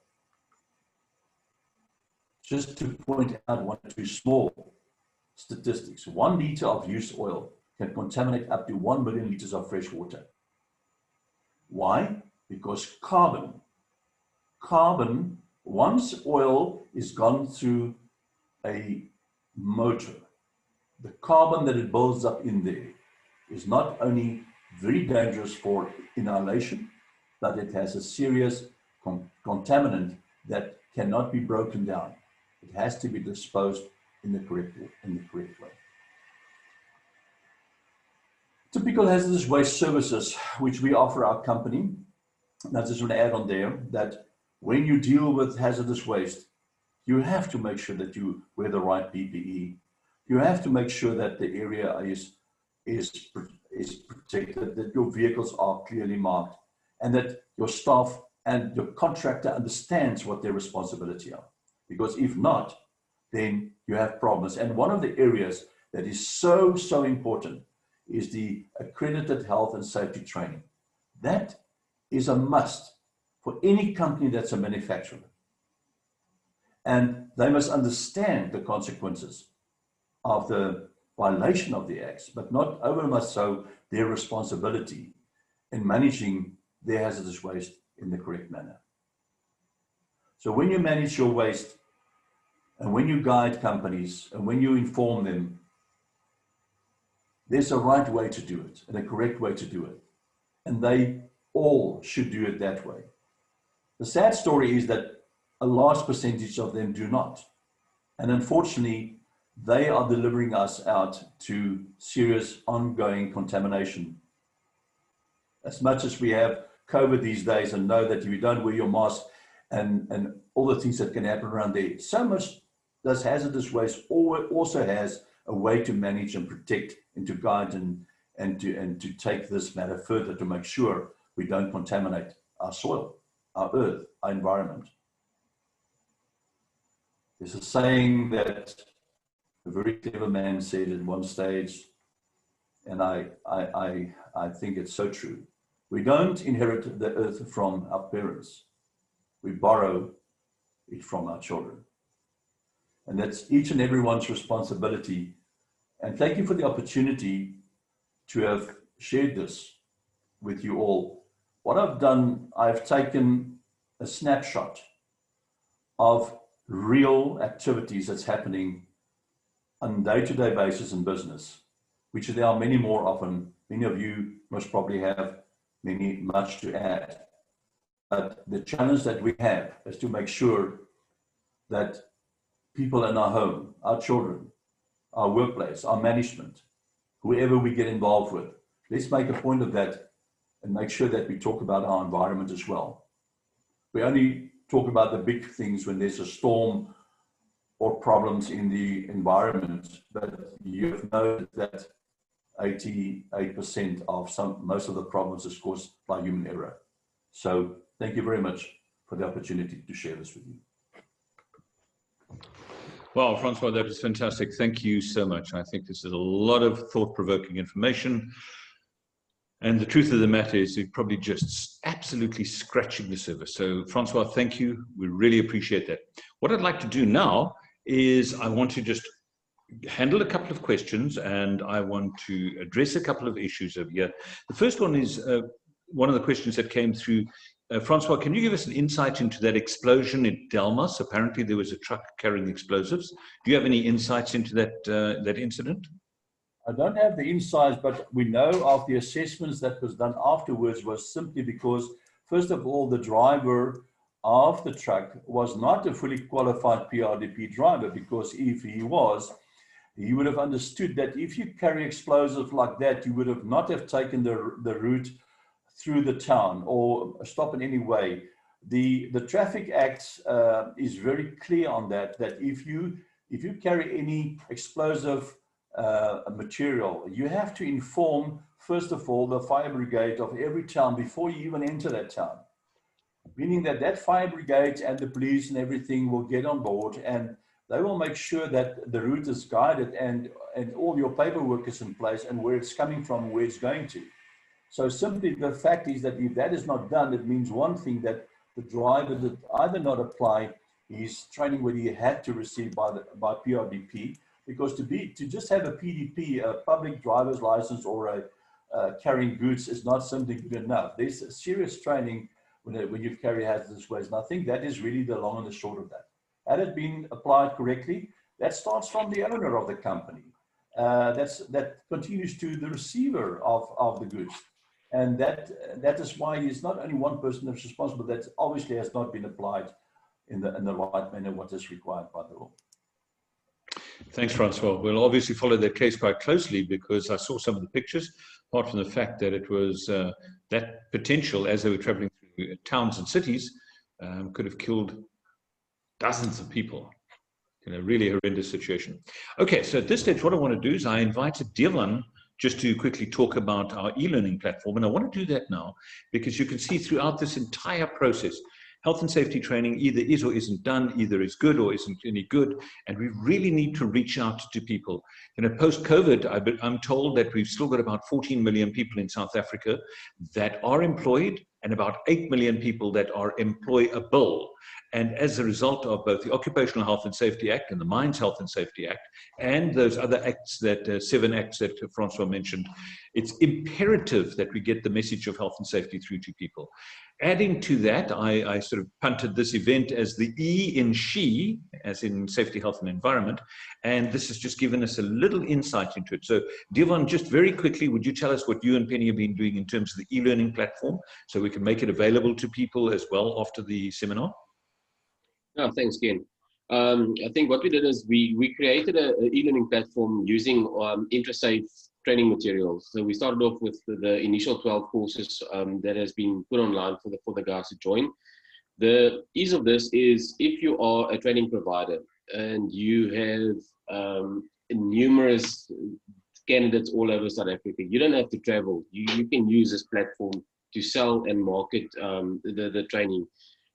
Just to point out one or two small statistics, 1 liter of used oil can contaminate up to 1 million liters of fresh water. Why? Because carbon, once oil is gone through a motor, the carbon that it builds up in there is not only very dangerous for inhalation, but it has a serious contaminant that cannot be broken down. It has to be disposed in the correct way. Typical hazardous waste services, which we offer our company, and I just want to add on there that when you deal with hazardous waste, you have to make sure that you wear the right PPE. You have to make sure that the area is protected, that your vehicles are clearly marked, and that your staff and your contractor understands what their responsibility are. Because if not, then you have problems. And one of the areas that is so important is the accredited health and safety training. That is a must for any company that's a manufacturer. And they must understand the consequences of the violation of the acts, but not over much so their responsibility in managing their hazardous waste in the correct manner. So when you manage your waste, and when you guide companies, and when you inform them, there's a right way to do it, and a correct way to do it. And they all should do it that way. The sad story is that a large percentage of them do not. And unfortunately, they are delivering us out to serious ongoing contamination. As much as we have COVID these days and know that if you don't wear your mask and all the things that can happen around there, so much does hazardous waste also has a way to manage and protect and to guide and to take this matter further to make sure we don't contaminate our soil, our earth, our environment. There's a saying that a very clever man said at one stage, and I think it's so true. We don't inherit the earth from our parents. We borrow it from our children. And that's each and everyone's responsibility. And thank you for the opportunity to have shared this with you all. What I've done, I've taken a snapshot of real activities that's happening on a day-to-day basis in business, which there are many more often. Many of you most probably have much to add. But the challenge that we have is to make sure that people in our home, our children, our workplace, our management, whoever we get involved with, let's make a point of that and make sure that we talk about our environment as well. We only talk about the big things when there's a storm or problems in the environment, but you've noted that 88% of most of the problems is caused by human error. So thank you very much for the opportunity to share this with you. Well, Francois, that is fantastic. Thank you so much. I think this is a lot of thought-provoking information. And the truth of the matter is you're probably just absolutely scratching the surface. So, Francois, thank you. We really appreciate that. What I'd like to do now is I want to just handle a couple of questions and I want to address a couple of issues over here. The first one is one of the questions that came through. Francois, can you give us an insight into that explosion in Delmas? Apparently there was a truck carrying explosives. Do you have any insights into that incident? I don't have the insights, but we know of the assessments that was done afterwards was simply because, first of all, the driver of the truck was not a fully qualified PRDP driver, because if he was, he would have understood that if you carry explosives like that, you would have not have taken the route through the town or stop in any way. The Traffic Act is very clear on that, that if you carry any explosive material, you have to inform, first of all, the fire brigade of every town before you even enter that town. Meaning that that fire brigade and the police and everything will get on board, and they will make sure that the route is guided and all your paperwork is in place and where it's coming from, where it's going to. So simply the fact is that if that is not done, it means one thing, that the driver did either not apply his training what he had to receive by PRDP, because to just have a PDP, a public driver's license, or a carrying goods is not something good enough. There's a serious training when you carry hazardous waste. And I think that is really the long and the short of that. Had it been applied correctly, that starts from the owner of the company. That continues to the receiver of the goods. And that is why it's not only one person that's responsible. That obviously has not been applied in the right manner what is required by the law. Thanks, Francois. We'll obviously follow that case quite closely, because I saw some of the pictures, apart from the fact that it was that potential, as they were traveling through towns and cities, could have killed dozens of people in a really horrendous situation. Okay, so at this stage, what I want to do is I invited Devon just to quickly talk about our e-learning platform. And I want to do that now, because you can see throughout this entire process, health and safety training either is or isn't done, either is good or isn't any good. And we really need to reach out to people. You know, post-COVID, I'm told that we've still got about 14 million people in South Africa that are employed, and about 8 million people that are employable. And as a result of both the Occupational Health and Safety Act and the Mines Health and Safety Act and those other acts, that 7 acts that Francois mentioned, it's imperative that we get the message of health and safety through to people. Adding to that, I sort of punted this event as the E in SHE, as in safety, health and environment, and this has just given us a little insight into it. So Devon, just very quickly, would you tell us what you and Penny have been doing in terms of the e-learning platform, so we can make it available to people as well after the seminar? Oh, thanks, Ken. I think what we did is we created an e-learning platform using INTRA training materials. So we started off with the initial 12 courses that has been put online for the guys to join. The ease of this is, if you are a training provider and you have numerous candidates all over South Africa, you don't have to travel. You can use this platform to sell and market the training.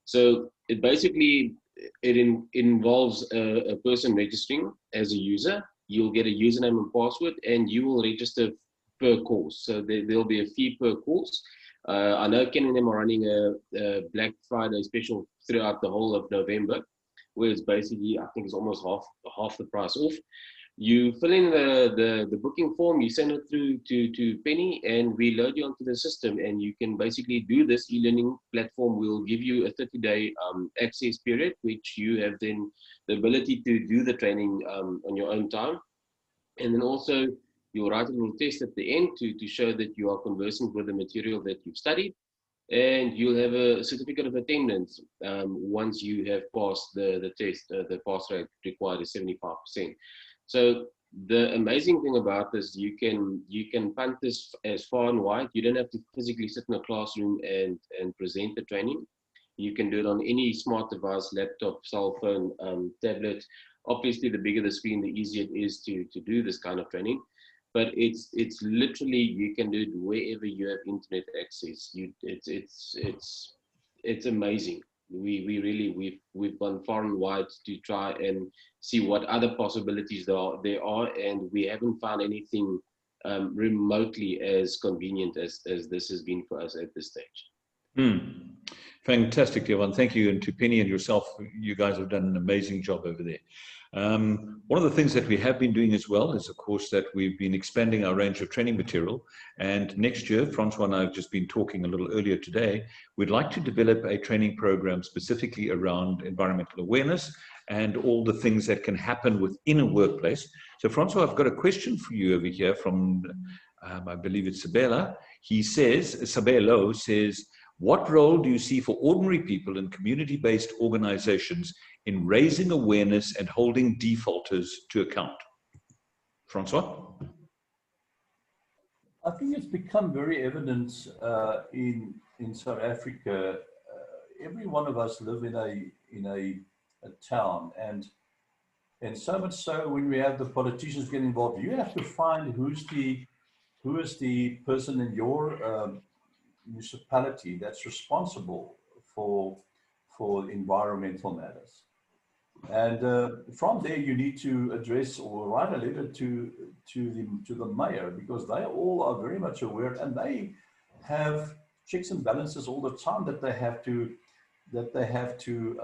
So it basically involves a person registering as a user. You'll get a username and password, and you will register per course. So there'll be a fee per course. I know Ken and them are running a Black Friday special throughout the whole of November, where it's basically, I think it's almost half the price off. You fill in the booking form, you send it through to Penny, and we load you onto the system, and you can basically do this e-learning platform. We'll give you a 30-day access period, which you have then the ability to do the training on your own time. And then also you'll write a little test at the end to show that you are conversant with the material that you've studied. And you'll have a certificate of attendance once you have passed the test. The pass rate required is 75%. So the amazing thing about this, you can punt this as far and wide. You don't have to physically sit in a classroom and present the training. You can do it on any smart device, laptop, cell phone, tablet. Obviously, the bigger the screen, the easier it is to do this kind of training. But it's literally, you can do it wherever you have internet access. It's amazing. We've gone far and wide to try and see what other possibilities there are, and we haven't found anything remotely as convenient as this has been for us at this stage. Fantastic, Devon. Thank you, and to Penny and yourself, you guys have done an amazing job over there. One of the things that we have been doing as well is, of course, that we've been expanding our range of training material. And next year, Francois and I have just been talking a little earlier today, we'd like to develop a training program specifically around environmental awareness and all the things that can happen within a workplace. So, Francois, I've got a question for you over here from, I believe it's Sabelo. Sabelo says, what role do you see for ordinary people in community-based organizations in raising awareness and holding defaulters to account? Francois? I think it's become very evident in South Africa every one of us live in a town, and so much so when we have the politicians get involved, you have to find who is the person in your municipality that's responsible for environmental matters. And from there, you need to address or write a letter to the mayor, because they all are very much aware, and they have checks and balances all the time that they have to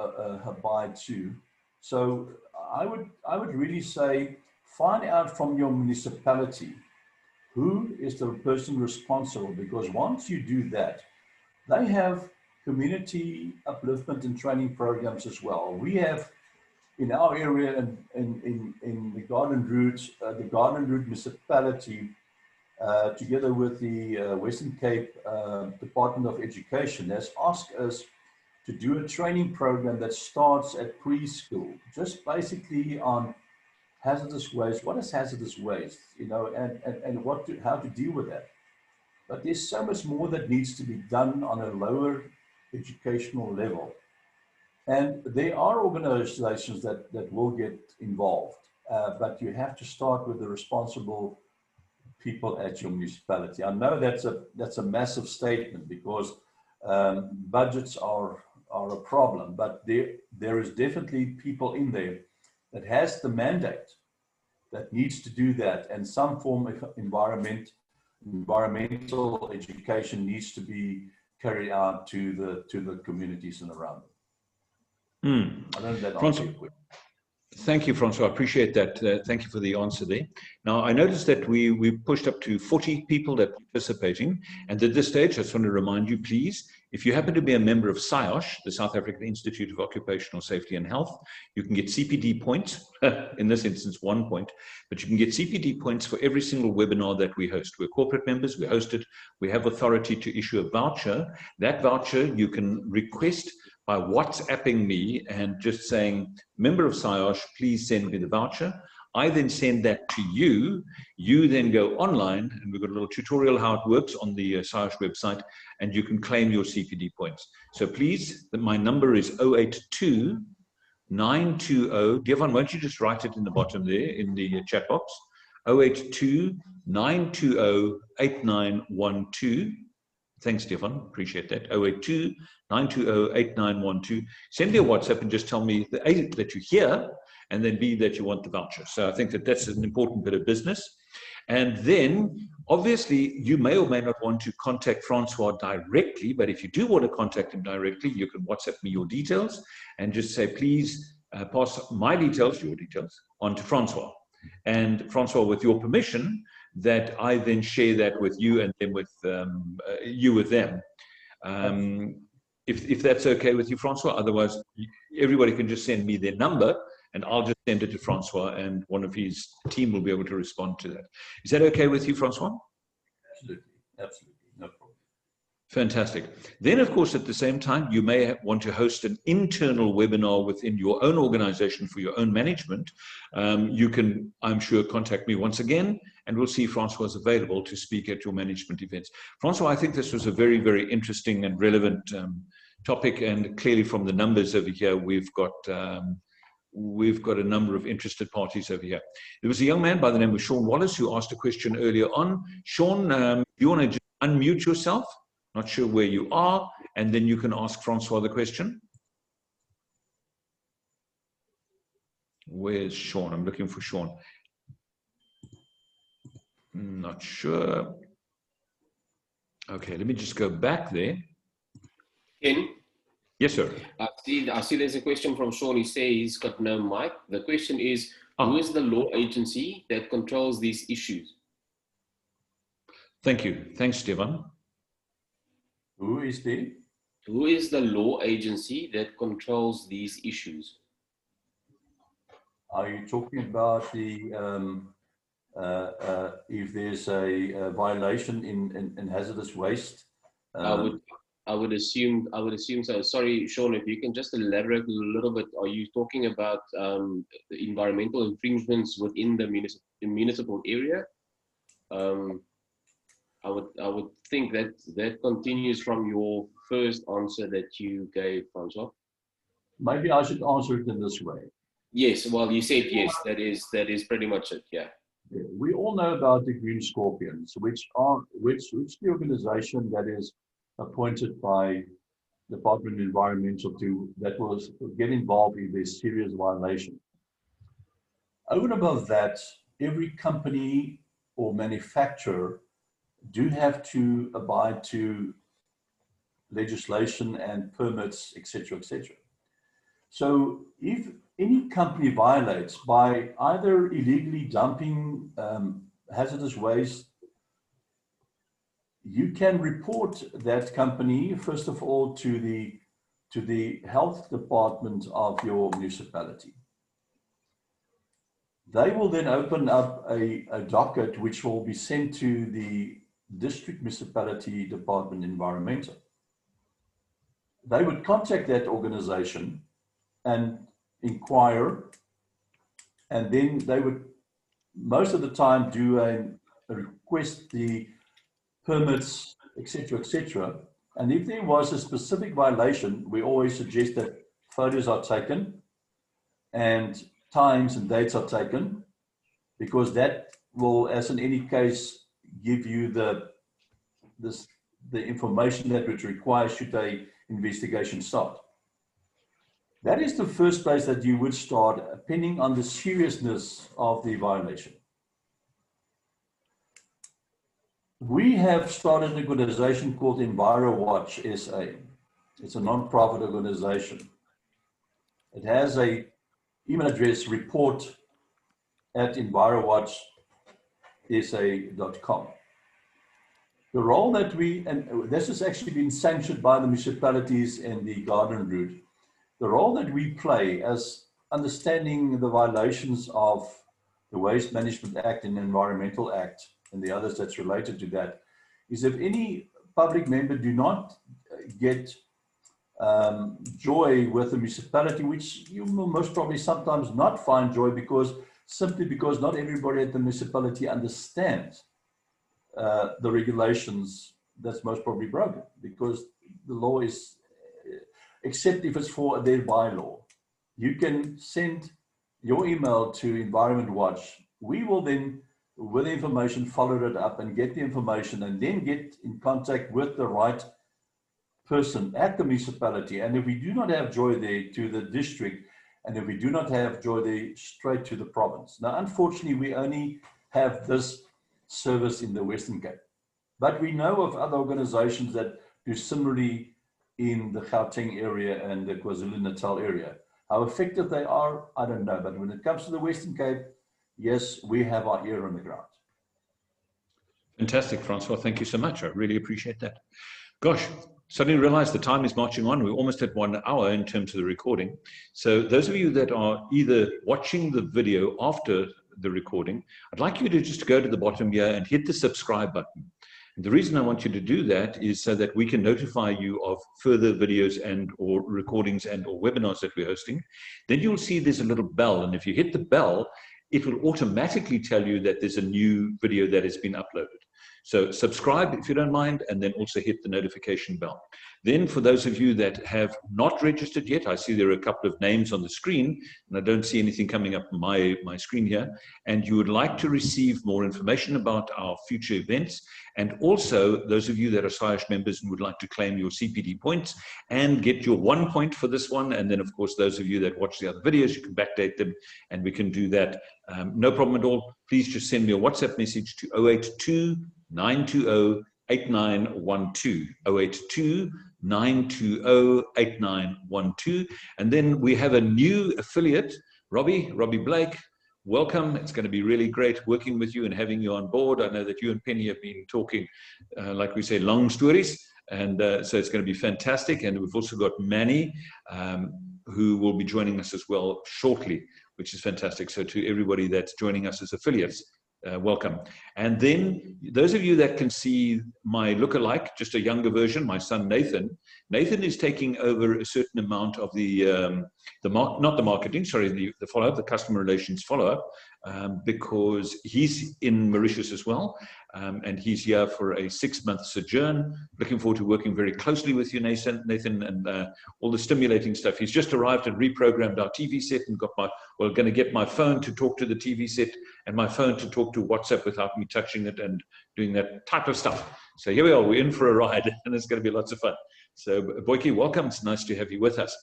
abide to. So I would really say, find out from your municipality who is the person responsible, because once you do that, they have community upliftment and training programs as well. We have in our area and in the Garden Route municipality, together with the Western Cape Department of Education, has asked us to do a training program that starts at preschool, just basically on hazardous waste. What is hazardous waste, you know, and how to deal with that. But there's so much more that needs to be done on a lower educational level. And there are organizations that will get involved, but you have to start with the responsible people at your municipality. I know that's a massive statement, because budgets are a problem, but there is definitely people in there that has the mandate that needs to do that, and some form of environmental education needs to be carried out to the communities and around them. I don't know if that answers your question. Thank you, Francois. I appreciate that. Thank you for the answer there. Now, I noticed that we pushed up to 40 people that are participating. And at this stage, I just want to remind you, please, if you happen to be a member of SIOSH, the South African Institute of Occupational Safety and Health, you can get CPD points, in this instance, 1 point, but you can get CPD points for every single webinar that we host. We're corporate members, we host it, we have authority to issue a voucher. That voucher you can request by WhatsApping me and just saying, member of SIOSH, please send me the voucher. I then send that to you. You then go online, and we've got a little tutorial how it works on the SIOSH website, and you can claim your CPD points. So please, my number is 082 920. Devon, won't you just write it in the bottom there in the chat box? 082 920 8912. Thanks, Stefan. Appreciate that. 082 920 8912. Send me a WhatsApp and just tell me that A, that you're here, and then B, that you want the voucher. So I think that that's an important bit of business. And then, obviously, you may or may not want to contact Francois directly, but if you do want to contact him directly, you can WhatsApp me your details and just say, please pass my details, your details, on to Francois. And Francois, with your permission, that I then share that with you and then with you with them. If that's okay with you, Francois. Otherwise, everybody can just send me their number and I'll just send it to Francois, and one of his team will be able to respond to that. Is that okay with you, Francois? Absolutely, absolutely, no problem. Fantastic. Then, of course, at the same time, you may want to host an internal webinar within your own organization for your own management. You can, I'm sure, contact me once again, and we'll see if Francois is available to speak at your management events. Francois, I think this was a very, very interesting and relevant topic, and clearly from the numbers over here, we've got a number of interested parties over here. There was a young man by the name of Sean Wallace who asked a question earlier on. Sean, you want to just unmute yourself? Not sure where you are, and then you can ask Francois the question. Where's Sean? I'm looking for Sean. Not sure. Okay, let me just go back there. Ken? Yes, sir. I see there's a question from Sean. He says he's got no mic. The question is, who is the law agency that controls these issues? Thank you. Thanks, Stefan. Who is the law agency that controls these issues? Are you talking about the if there's a violation in hazardous waste? I would assume so. Sorry, Sean, if you can just elaborate a little bit. Are you talking about the environmental infringements within the municipal area? I would think that continues from your first answer that you gave, Francois? Maybe I should answer it in this way. Yes, well, you said yes. That is pretty much it. Yeah. We all know about the Green Scorpions, which the organization that is appointed by Department of Environmental that was get involved in this serious violation. Over and above that, every company or manufacturer do have to abide to legislation and permits, etc., etc. So if any company violates by either illegally dumping hazardous waste, you can report that company, first of all, to the health department of your municipality. They will then open up a docket which will be sent to the district municipality department environmental. They would contact that organization and inquire, and then they would most of the time do a request the permits, etc., etc. And if there was a specific violation, we always suggest that photos are taken and times and dates are taken, because that will, as in any case, give you the information that would require should a investigation start. That is the first place that you would start, depending on the seriousness of the violation. We have started an organization called EnviroWatch SA. It's a non-profit organization. It has an email address, report@envirowatchsa.com. The role that and this has actually been sanctioned by the municipalities and the garden route. The role that we play as understanding the violations of the Waste Management Act and Environmental Act and the others that's related to that is if any public member do not get joy with the municipality, which you will most probably sometimes not find joy simply because not everybody at the municipality understands the regulations that's most probably broken, because the law is, except if it's for their bylaw. You can send your email to Environment Watch. We will then, with the information, follow it up and get the information and then get in contact with the right person at the municipality. And if we do not have joy there, to the district, and if we do not have joy there, straight to the province. Now, unfortunately, we only have this service in the Western Cape, but we know of other organizations that do similarly in the Gauteng area and the KwaZulu-Natal area. How effective they are, I don't know, but when it comes to the Western Cape, yes, we have our ear on the ground. Fantastic, Francois. Thank you so much. I really appreciate that. Gosh, suddenly realized the time is marching on. We're almost at 1 hour in terms of the recording. So those of you that are either watching the video after the recording, I'd like you to just go to the bottom here and hit the subscribe button. And the reason I want you to do that is so that we can notify you of further videos and or recordings and or webinars that we're hosting. Then you'll see there's a little bell, and if you hit the bell, it will automatically tell you that there's a new video that has been uploaded. So subscribe if you don't mind, and then also hit the notification bell. Then for those of you that have not registered yet, I see there are a couple of names on the screen, and I don't see anything coming up on my screen here, and you would like to receive more information about our future events, and also those of you that are SIGNAGE members and would like to claim your CPD points and get your 1 point for this one, and then of course those of you that watch the other videos, you can backdate them, and we can do that. No problem at all. Please just send me a WhatsApp message to 082-920-8912, 082-920-8912. And then we have a new affiliate, Robbie Blake. Welcome. It's going to be really great working with you and having you on board. I know that you and Penny have been talking, like we say, long stories. And so it's going to be fantastic. And we've also got Manny, who will be joining us as well shortly, which is fantastic. So to everybody that's joining us as affiliates, welcome. And then those of you that can see my lookalike, just a younger version, my son Nathan. Nathan is taking over a certain amount of the follow-up, the customer relations follow-up. because he's in Mauritius as well, and he's here for a 6-month sojourn. Looking forward to working very closely with you, Nathan, and all the stimulating stuff. He's just arrived and reprogrammed our TV set and going to get my phone to talk to the TV set and my phone to talk to WhatsApp without me touching it and doing that type of stuff. So here we are, we're in for a ride, and it's going to be lots of fun. So Boyke, welcome. It's nice to have you with us.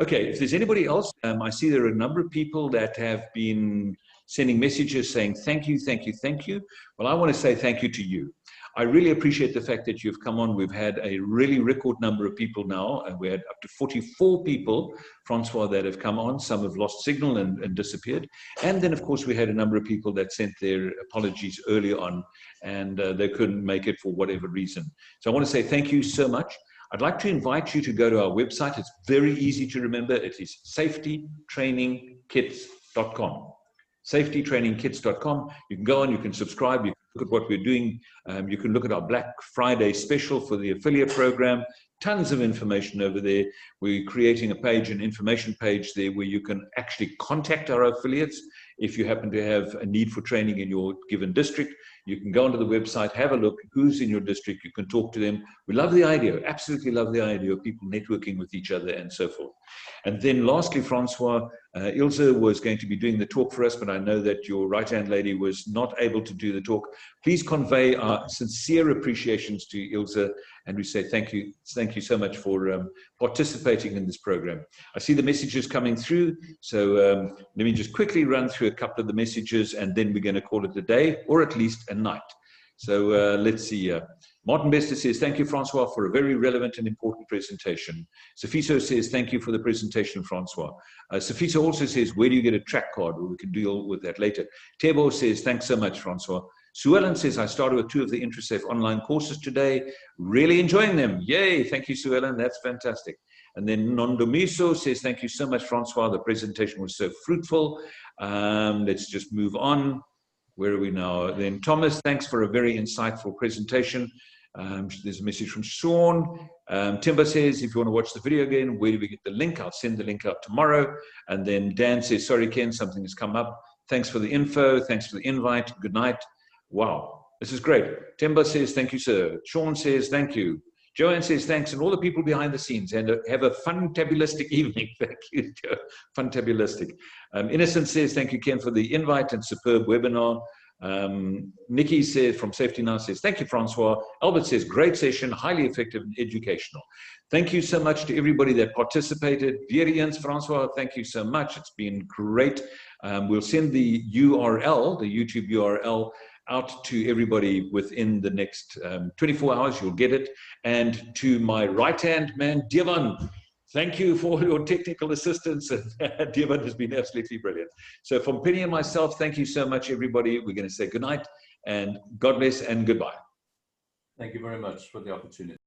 Okay, if there's anybody else, I see there are a number of people that have been sending messages saying thank you, thank you, thank you. Well, I want to say thank you to you. I really appreciate the fact that you've come on. We've had a really record number of people now, and we had up to 44 people, Francois, that have come on. Some have lost signal and disappeared. And then, of course, we had a number of people that sent their apologies early on, and they couldn't make it for whatever reason. So I want to say thank you so much. I'd like to invite you to go to our website. It's very easy to remember. It is safetytrainingkits.com. safetytrainingkits.com. You can go on, you can subscribe, you can look at what we're doing. You can look at our Black Friday special for the affiliate program. Tons of information over there. We're creating a page, an information page there where you can actually contact our affiliates. If you happen to have a need for training in your given district, you can go onto the website, have a look, who's in your district, you can talk to them. We love the idea, absolutely love the idea of people networking with each other and so forth. And then lastly, Francois, Ilse was going to be doing the talk for us, but I know that your right-hand lady was not able to do the talk. Please convey our sincere appreciations to Ilse, and we say thank you so much for participating in this program. I see the messages coming through, so let me just quickly run through a couple of the messages, and then we're going to call it a day, or at least a night. So let's see. Martin Bester says, thank you, Francois, for a very relevant and important presentation. Sofiso says, thank you for the presentation, Francois. Sofiso also says, where do you get a track card? Well, we can deal with that later. Tebo says, thanks so much, Francois. Suellen says, I started with 2 of the IntraSafe online courses today. Really enjoying them. Yay. Thank you, Suellen. That's fantastic. And then Nondomiso says, thank you so much, Francois. The presentation was so fruitful. Let's just move on. Where are we now? Then Thomas, thanks for a very insightful presentation. There's a message from Sean. Timber says, if you want to watch the video again, where do we get the link? I'll send the link out tomorrow. And then Dan says, sorry, Ken, something has come up. Thanks for the info. Thanks for the invite. Good night. Wow, this is great. Timber says, thank you, sir. Sean says, thank you. Joanne says, thanks, and all the people behind the scenes, and have a fantabulistic evening. Thank you, Joe. Fantabulistic. Innocent says, thank you, Ken, for the invite and superb webinar. Nikki says, from Safety Now says, thank you, Francois. Albert says, great session, highly effective and educational. Thank you so much to everybody that participated. Vierians, Francois, thank you so much. It's been great. We'll send the URL, the YouTube URL, out to everybody within the next 24 hours. You'll get it. And to my right-hand man, Devan, thank you for your technical assistance. Devan has been absolutely brilliant. So from Penny and myself, thank you so much, everybody. We're going to say good night and God bless and goodbye. Thank you very much for the opportunity.